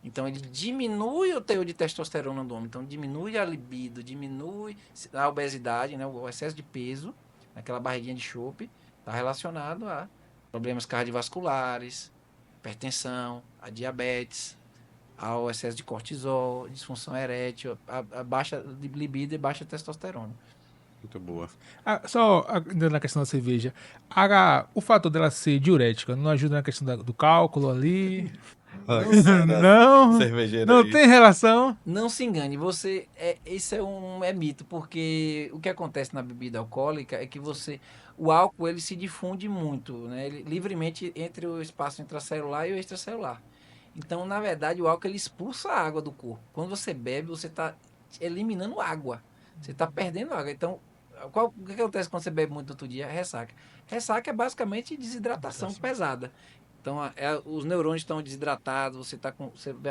Então, ele diminui o teor de testosterona do homem. Então, diminui a libido, diminui a obesidade, né, o excesso de peso, aquela barriguinha de chope, está relacionado a problemas cardiovasculares, hipertensão, a diabetes, ao excesso de cortisol, disfunção erétil, a baixa libido e baixa testosterona. Muito boa. Só ainda na questão da cerveja, o fator dela ser diurética não ajuda na questão do cálculo ali? Não tem relação. Não se engane, isso é mito, porque o que acontece na bebida alcoólica é que o álcool ele se difunde muito, né, livremente entre o espaço intracelular e o extracelular. Então, na verdade, o álcool ele expulsa a água do corpo. Quando você bebe, você está eliminando água. Você está perdendo água. Então, o que acontece quando você bebe muito outro dia? Ressaca. Ressaca é basicamente desidratação pesada. Então, os neurônios estão desidratados, você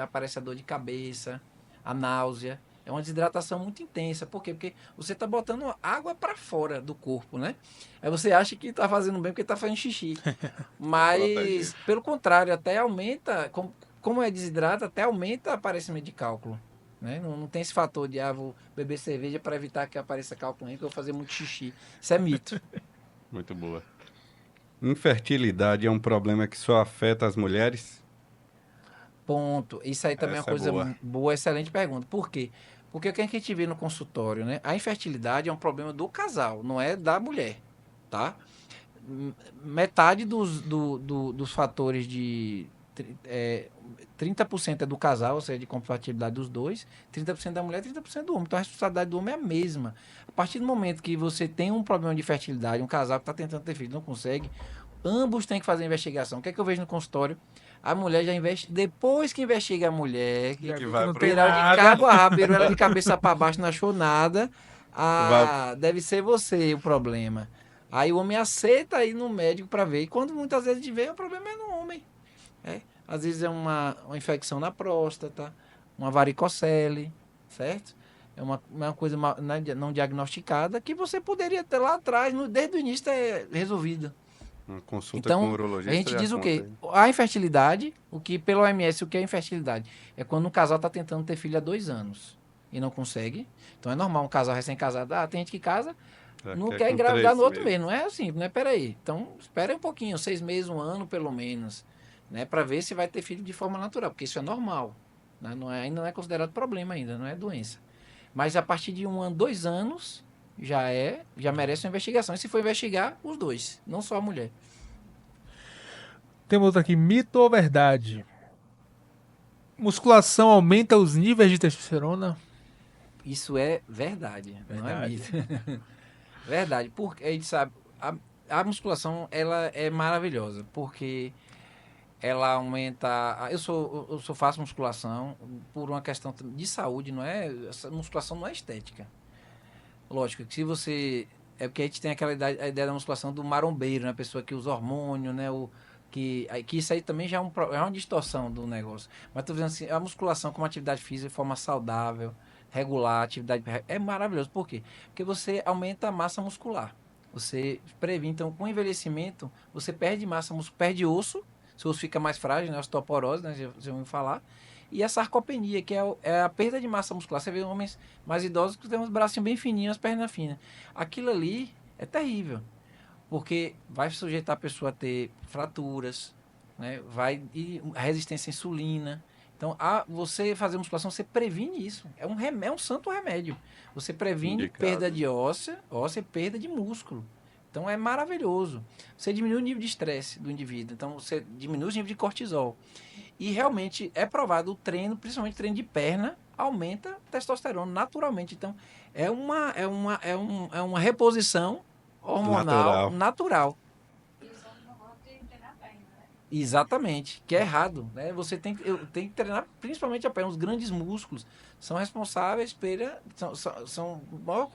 aparece a dor de cabeça, a náusea. É uma desidratação muito intensa. Por quê? Porque você está botando água para fora do corpo, né? Aí você acha que está fazendo bem porque está fazendo xixi. Mas, pelo contrário, até aumenta, como é desidrata, até aumenta o aparecimento de cálculo. Né? Não tem esse fator de vou beber cerveja para evitar que apareça cálculo, que eu vou fazer muito xixi. Isso é mito. Muito boa. Infertilidade é um problema que só afeta as mulheres? Ponto. Isso aí também é uma coisa boa, excelente pergunta. Por quê? Porque o que a gente vê no consultório, né? A infertilidade é um problema do casal, não é da mulher, tá? Metade dos fatores de... 30% é do casal, ou seja, de compatibilidade dos dois, 30% da mulher, 30% do homem. Então a responsabilidade do homem é a mesma. A partir do momento que você tem um problema de fertilidade, um casal que está tentando ter filho, não consegue, ambos têm que fazer a investigação. O que é que eu vejo no consultório? A mulher já investe, depois que investiga a mulher, que vai não tem nada de cabo a rabo, ela de cabeça para baixo, não achou nada, deve ser você o problema. Aí o homem aceita ir no médico para ver, e quando muitas vezes vê, o problema é no homem. Às vezes é uma infecção na próstata, uma varicocele, certo? É uma coisa não diagnosticada que você poderia ter lá atrás, desde o início, ter resolvido. Uma consulta com o urologista. A gente diz o quê? A infertilidade, pelo OMS, o que é infertilidade? É quando um casal está tentando ter filho há 2 anos e não consegue. Então é normal um casal recém-casado, tem gente que casa, não quer engravidar no outro mês. Não é assim, não é? Peraí. Então espera um pouquinho, 6 meses, 1 ano pelo menos. Né, para ver se vai ter filho de forma natural, porque isso é normal, né? Ainda não é considerado problema ainda, não é doença. Mas a partir de 1 ano, 2 anos, já merece uma investigação. E se for investigar, os dois, não só a mulher. Temos outro aqui, mito ou verdade? Musculação aumenta os níveis de testosterona? Isso é verdade. Não é mito. Verdade, porque a gente sabe, a musculação ela é maravilhosa, porque ela aumenta... Eu faço musculação por uma questão de saúde, não é? Essa musculação não é estética. Lógico, que se você... É porque a gente tem a ideia da musculação do marombeiro, né? A pessoa que usa hormônio, né? Que isso aí também já é uma distorção do negócio. Mas tô dizendo assim, a musculação como atividade física de forma saudável, regular, atividade... É maravilhoso. Por quê? Porque você aumenta a massa muscular. Você previne. Então, com o envelhecimento, você perde massa muscular, perde osso, seu osso fica mais frágil, né? Osteoporose, né? Já ouviu falar. E a sarcopenia, que é a perda de massa muscular. Você vê homens mais idosos que têm uns bracinhos bem fininhos, as pernas finas. Aquilo ali é terrível, porque vai sujeitar a pessoa a ter fraturas, né? E resistência à insulina. Então, você fazer musculação, você previne isso. É um santo remédio. Você previne perda de óssea e perda de músculo. Então, é maravilhoso. Você diminui o nível de estresse do indivíduo. Então, você diminui o nível de cortisol. E realmente é provado o treino, principalmente treino de perna, aumenta a testosterona naturalmente. Então, é uma reposição hormonal natural. Exatamente, que é errado, né? Você tem que treinar principalmente a perna. Os grandes músculos são responsáveis são maior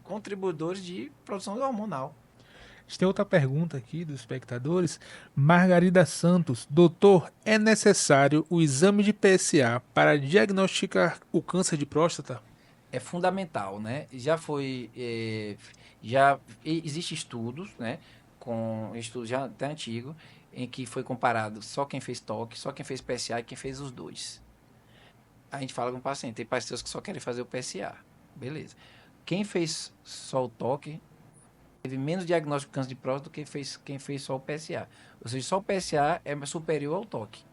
contribuidores de produção hormonal. A gente tem outra pergunta aqui dos espectadores. Margarida Santos. Doutor, é necessário o exame de PSA para diagnosticar o câncer de próstata? É fundamental, né? Já existe estudos, né? Com estudos já até antigos, em que foi comparado só quem fez toque, só quem fez PSA e quem fez os dois. A gente fala com o paciente, tem pacientes que só querem fazer o PSA. Beleza. Quem fez só o toque teve menos diagnóstico de câncer de próstata do que quem fez só o PSA. Ou seja, só o PSA é superior ao toque.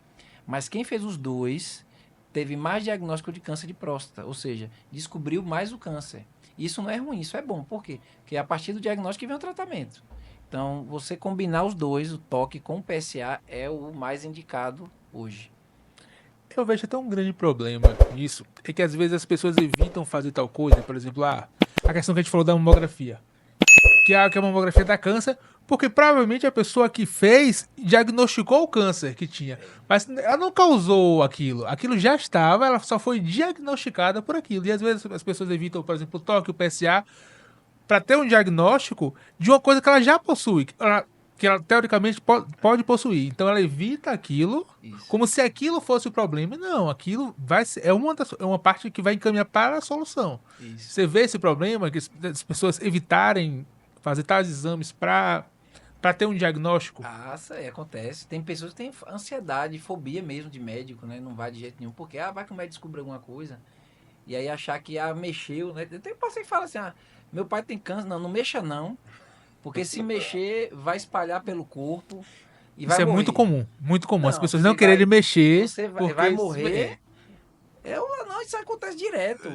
Mas quem fez os dois teve mais diagnóstico de câncer de próstata. Ou seja, descobriu mais o câncer. Isso não é ruim, isso é bom. Por quê? Porque a partir do diagnóstico vem o tratamento. Então, você combinar os dois, o toque com o PSA, é o mais indicado hoje. Eu vejo até um grande problema nisso, é que às vezes as pessoas evitam fazer tal coisa, por exemplo, a questão que a gente falou da mamografia, que a mamografia dá câncer, porque provavelmente a pessoa que fez diagnosticou o câncer que tinha, mas ela não causou aquilo já estava, ela só foi diagnosticada por aquilo, e às vezes as pessoas evitam, por exemplo, o toque, o PSA, para ter um diagnóstico de uma coisa que ela já possui, que ela teoricamente pode possuir. Então ela evita aquilo, como se aquilo fosse o problema. Não, aquilo é uma parte que vai encaminhar para a solução. Isso. Você vê esse problema, que as pessoas evitarem fazer tais exames para ter um diagnóstico? Isso aí acontece. Tem pessoas que têm ansiedade, fobia mesmo de médico, né? Não vai de jeito nenhum, porque vai que o médico descobre alguma coisa. E aí achar que mexeu, né? Tem paciente que fala assim, meu pai tem câncer. Não mexa não. Porque se mexer, vai espalhar pelo corpo e vai morrer. Isso é muito comum, muito comum. As pessoas não quererem mexer. Você vai morrer. Não, isso acontece direto.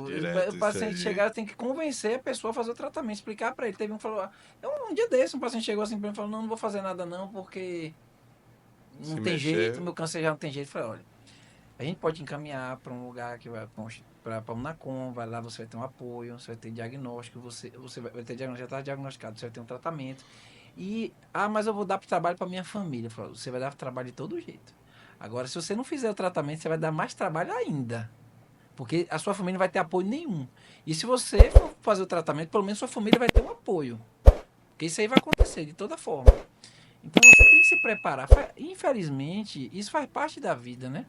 O paciente chegar, tem que convencer a pessoa a fazer o tratamento, explicar para ele. Teve um que falou, um dia desse, um paciente chegou assim para mim e falou, não vou fazer nada não, porque não tem jeito, meu câncer já não tem jeito. Eu falei, olha, a gente pode encaminhar para um lugar que vai para o NACOM, vai lá, você vai ter um apoio, você vai ter diagnóstico, você vai ter diagnóstico, já está diagnosticado, você vai ter um tratamento. Mas eu vou dar trabalho para minha família. Eu falei, você vai dar trabalho de todo jeito. Agora, se você não fizer o tratamento, você vai dar mais trabalho ainda. Porque a sua família não vai ter apoio nenhum. E se você for fazer o tratamento, pelo menos sua família vai ter um apoio. Porque isso aí vai acontecer de toda forma. Então você tem que se preparar. Infelizmente, isso faz parte da vida, né?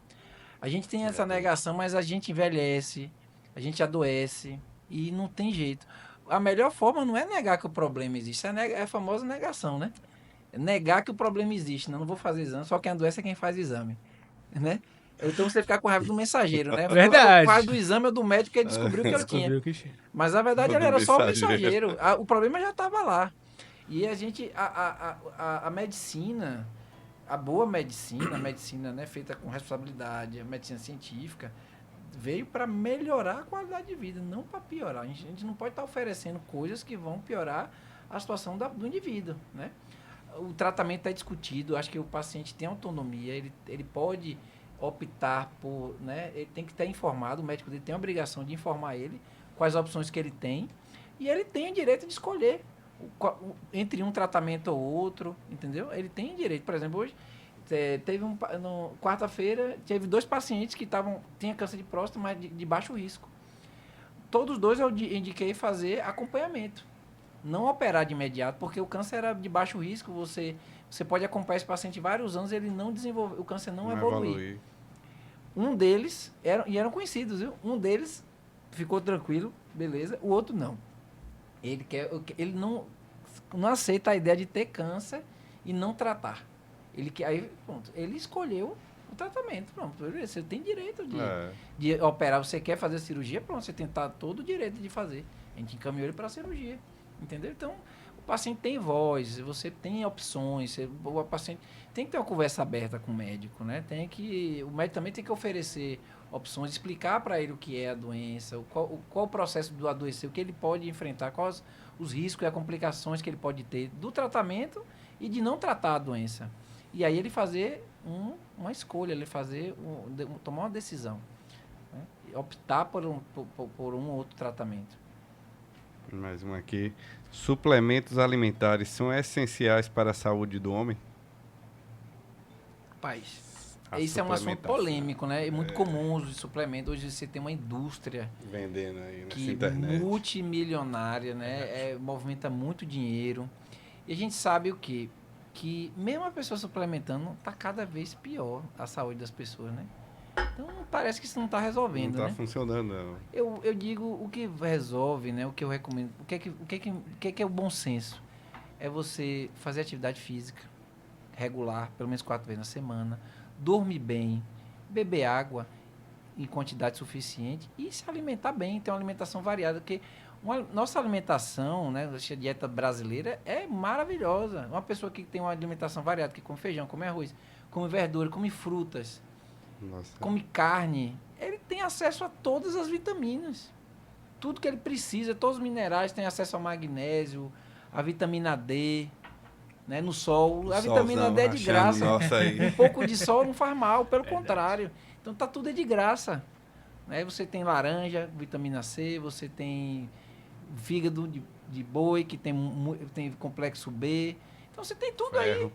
A gente tem essa negação, mas a gente envelhece, a gente adoece e não tem jeito. A melhor forma não é negar que o problema existe, é a famosa negação, né? Negar que o problema existe. Não vou fazer exame, só quem adoece é quem faz exame, né? Então você ficar com raiva do mensageiro, né? Verdade. O raiva do exame ou do médico que ele descobriu que ele tinha. Mas a verdade ele era só o mensageiro. O problema já estava lá. E a medicina, a boa medicina, a medicina, né, feita com responsabilidade, a medicina científica, veio para melhorar a qualidade de vida, não para piorar. A gente não pode estar oferecendo coisas que vão piorar a situação do indivíduo, né? O tratamento é discutido, acho que o paciente tem autonomia, ele pode optar por, né, ele tem que estar informado, o médico dele tem a obrigação de informar ele quais opções que ele tem, e ele tem o direito de escolher entre um tratamento ou outro, entendeu? Ele tem direito, por exemplo, hoje teve quarta-feira, teve 2 pacientes que tinham câncer de próstata, mas de baixo risco. Todos 2 eu indiquei fazer acompanhamento. Não operar de imediato, porque o câncer era de baixo risco, você pode acompanhar esse paciente vários anos, ele não desenvolve, o câncer não evolui. Um deles, eram conhecidos, viu? Um deles ficou tranquilo, beleza, o outro não. Ele não aceita a ideia de ter câncer e não tratar. Ele escolheu o tratamento, pronto. Você tem direito de operar, você quer fazer cirurgia, pronto, você tem todo o direito de fazer. A gente encaminhou ele para a cirurgia, entendeu? Então, o paciente tem voz, você tem opções, o paciente tem que ter uma conversa aberta com o médico, né? O médico também tem que oferecer opções, explicar para ele o que é a doença, qual o processo do adoecer, o que ele pode enfrentar, quais os riscos e as complicações que ele pode ter do tratamento e de não tratar a doença. E aí ele fazer uma escolha, ele tomar uma decisão, né? Optar por um outro tratamento. Mais um aqui. Suplementos alimentares são essenciais para a saúde do homem? Rapaz, esse é um assunto polêmico, né? É muito comum os suplementos. Hoje você tem uma indústria vendendo aí nessa que internet, multimilionária, né? Movimenta muito dinheiro. E a gente sabe o quê? Que mesmo a pessoa suplementando, está cada vez pior a saúde das pessoas, né? Então, parece que isso não está resolvendo, né? Não está funcionando, não. Eu digo, o que resolve, né? O que eu recomendo, o que é o bom senso? É você fazer atividade física regular, pelo menos 4 vezes na semana, dormir bem, beber água em quantidade suficiente e se alimentar bem, ter uma alimentação variada, porque nossa alimentação, né, a dieta brasileira é maravilhosa. Uma pessoa que tem uma alimentação variada, que come feijão, come arroz, come verdura, come frutas, come carne, ele tem acesso a todas as vitaminas. Tudo que ele precisa, todos os minerais, tem acesso ao magnésio, a vitamina D, né, no sol. A vitamina D é de graça. Um pouco de sol não faz mal, pelo contrário. Então tá tudo de graça. Né? Você tem laranja, vitamina C, você tem fígado de boi, que tem complexo B. Então você tem tudo aí.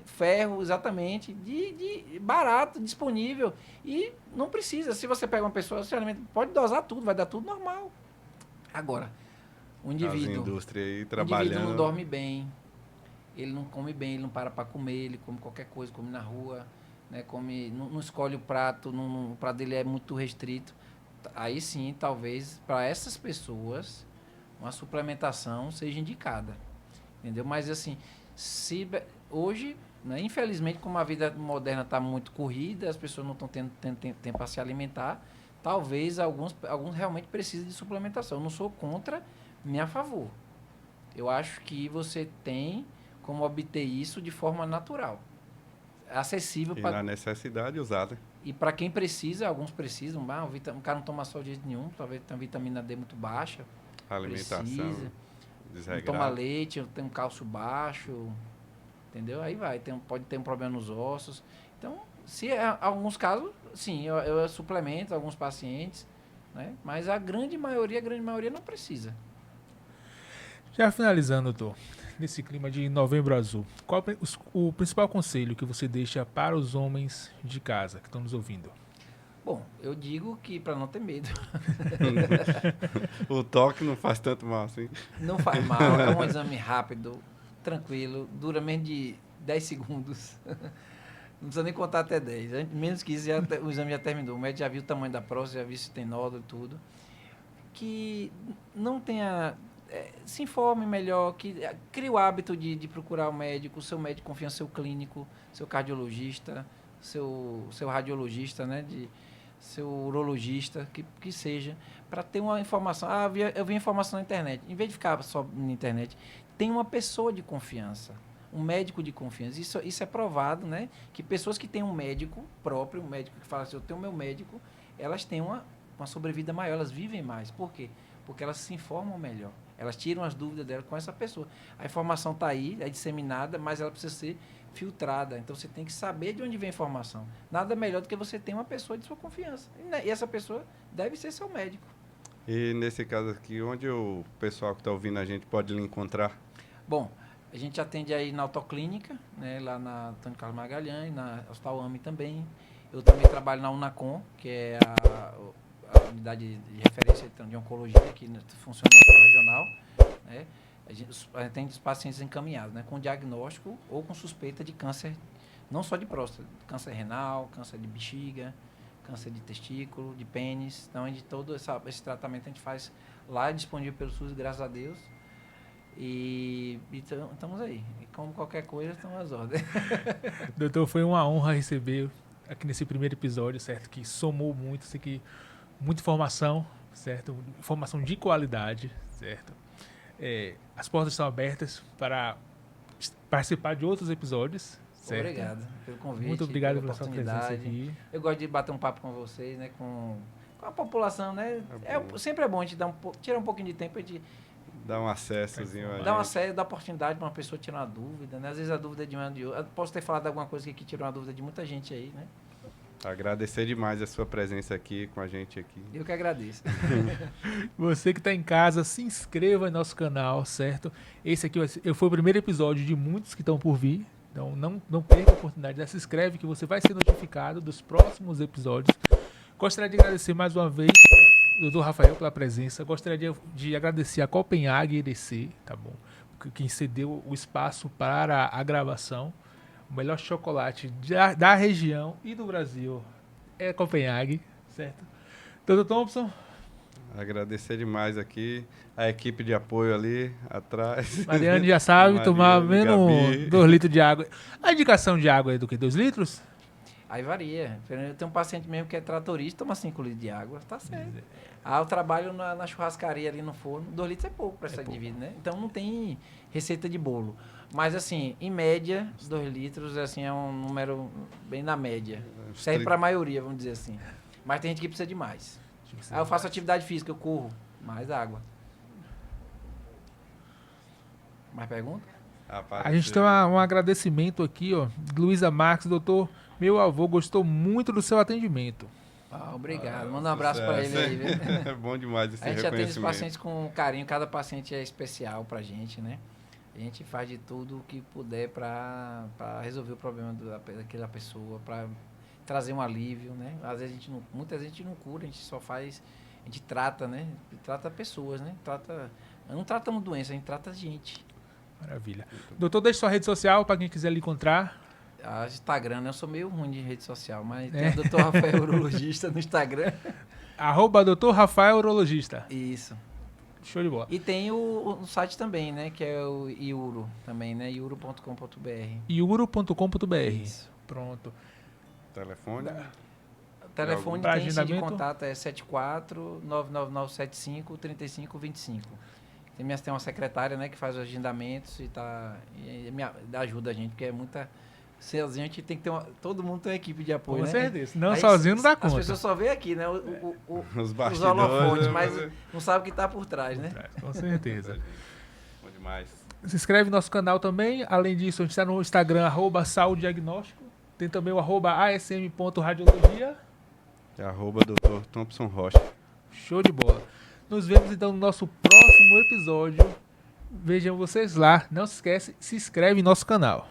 Ferro, exatamente, de barato, disponível. E não precisa. Se você pega uma pessoa, você alimenta, pode dosar tudo, vai dar tudo normal. Agora, o indivíduo não dorme bem, ele não come bem, ele não para comer, ele come qualquer coisa, come na rua, né, não escolhe o prato, o prato dele é muito restrito. Aí sim, talvez, para essas pessoas, uma suplementação seja indicada. Entendeu? Mas assim, hoje, né, infelizmente, como a vida moderna está muito corrida, as pessoas não estão tendo tempo para se alimentar, talvez alguns realmente precisem de suplementação. Eu não sou contra, nem a favor. Eu acho que você tem como obter isso de forma natural. Acessível. Na necessidade usada. E para quem precisa, alguns precisam, o cara não toma sol de jeito nenhum, talvez tenha vitamina D muito baixa. Alimentação desregrada. Não toma leite, tem um cálcio baixo, entendeu? Aí pode ter um problema nos ossos. Então, alguns casos, sim, eu suplemento alguns pacientes, né? Mas a grande maioria não precisa. Já finalizando, doutor, nesse clima de Novembro Azul, qual o principal conselho que você deixa para os homens de casa que estão nos ouvindo? Bom, eu digo que para não ter medo. O toque não faz tanto mal assim. Não faz mal, é um exame rápido, tranquilo, dura menos de 10 segundos. Não precisa nem contar até 10. Menos que isso, o exame já terminou. O médico já viu o tamanho da próstata, já viu se tem nódulo e tudo. Que não tenha... se informe melhor, crie o hábito de procurar o médico, o seu médico de confiança, seu clínico, seu cardiologista, seu radiologista, né, seu urologista, que seja, para ter uma informação. Eu vi informação na internet. Em vez de ficar só na internet, tem uma pessoa de confiança, um médico de confiança. Isso é provado, né, que pessoas que têm um médico próprio, um médico que fala assim, eu tenho meu médico, elas têm uma sobrevida maior, elas vivem mais. Por quê? Porque elas se informam melhor. Elas tiram as dúvidas dela com essa pessoa. A informação está aí, é disseminada, mas ela precisa ser filtrada. Então, você tem que saber de onde vem a informação. Nada melhor do que você ter uma pessoa de sua confiança. E essa pessoa deve ser seu médico. E, nesse caso aqui, onde o pessoal que está ouvindo a gente pode lhe encontrar? Bom, A gente atende aí na autoclínica, né, lá na Antônio Carlos Magalhães, na Hospital AME também. Eu também trabalho na Unacom, que é a unidade de referência de oncologia, que funciona no hospital regional. Né? A gente atende os pacientes encaminhados, né, com diagnóstico ou com suspeita de câncer, não só de próstata, câncer renal, câncer de bexiga, câncer de testículo, de pênis. Então, todo esse tratamento a gente faz lá, disponível pelo SUS, graças a Deus. E estamos aí. E como qualquer coisa, estamos às ordens. Doutor, foi uma honra receber aqui nesse primeiro episódio, certo? Que somou muito, sei que muita informação, certo? Informação de qualidade, certo? As portas estão abertas para participar de outros episódios, certo? Obrigado pelo convite. Muito obrigado pela sua presença aqui. Eu gosto de bater um papo com vocês, né? Com a população, né? Sempre é bom a gente tirar um pouquinho de tempo de dá um acessozinho. Dá um acesso, dá oportunidade para uma pessoa tirar uma dúvida, né? Às vezes a dúvida é de uma de outra. Eu posso ter falado alguma coisa que tirou uma dúvida de muita gente aí, né? Agradecer demais a sua presença aqui com a gente aqui. Eu que agradeço. Você que está em casa, se inscreva no nosso canal, certo? Esse aqui foi o primeiro episódio de muitos que estão por vir. Então não perca a oportunidade, já se inscreve que você vai ser notificado dos próximos episódios. Gostaria de agradecer mais uma vez Dr. Rafael pela presença. Gostaria de agradecer a Copenhague EDC, tá bom? Que cedeu o espaço para a gravação. O melhor chocolate da região e do Brasil é Copenhague, certo? Dr. Thompson. Agradecer demais aqui a equipe de apoio ali atrás. Mariane já sabe tomar menos 2 litros de água. A indicação de água é do que? 2 litros? Aí varia. Eu tenho um paciente mesmo que é tratorista, toma 5 litros de água, tá certo. Eu trabalho na churrascaria ali no forno, 2 litros é pouco para essa divida, né? Então não tem receita de bolo. Mas assim, em média, 2 litros assim, é um número bem na média. Serve para a maioria, vamos dizer assim. Mas tem gente que precisa de mais. Aí eu faço atividade física, eu corro, mais água. Mais pergunta? A gente tem um agradecimento aqui, ó. Luísa Marques, doutor, meu avô gostou muito do seu atendimento. Obrigado. Manda um abraço para ele aí, viu? É bom demais esse reconhecimento. A gente atende os pacientes com carinho, cada paciente é especial pra gente, né? A gente faz de tudo o que puder para resolver o problema daquela pessoa, para trazer um alívio, né? Às vezes muitas vezes a gente não cura, a gente só faz, a gente trata, né? Trata pessoas, né? Não tratamos doença, a gente trata gente. Maravilha. Doutor, deixe sua rede social para quem quiser lhe encontrar. Instagram, né? Eu sou meio ruim de rede social, mas tem o Dr. Rafael Urologista no Instagram. @Dr. Rafael Urologista. Isso. Show de bola. E tem o site também, né? Que é o Iuro também, né? iuro.com.br. iuro.com.br. Isso. Pronto. Telefone de contato é 74-99975-3525. Tem uma secretária, né, que faz os agendamentos e ajuda a gente, porque é muita... Sozinho a gente tem que ter todo mundo tem uma equipe de apoio, com né? certeza. Não, aí, sozinho não dá conta. As pessoas só veem aqui, né? Os holofotes, mas não sabe o que está por trás, né? Com certeza. Bom demais. Se inscreve no nosso canal também. Além disso, a gente está no Instagram, @saudediagnóstico. Tem também o @asm.radiologia. E @Dr. Thompson Rocha. Show de bola. Nos vemos então no nosso próximo episódio. Vejam vocês lá. Não se esquece, se inscreve no nosso canal.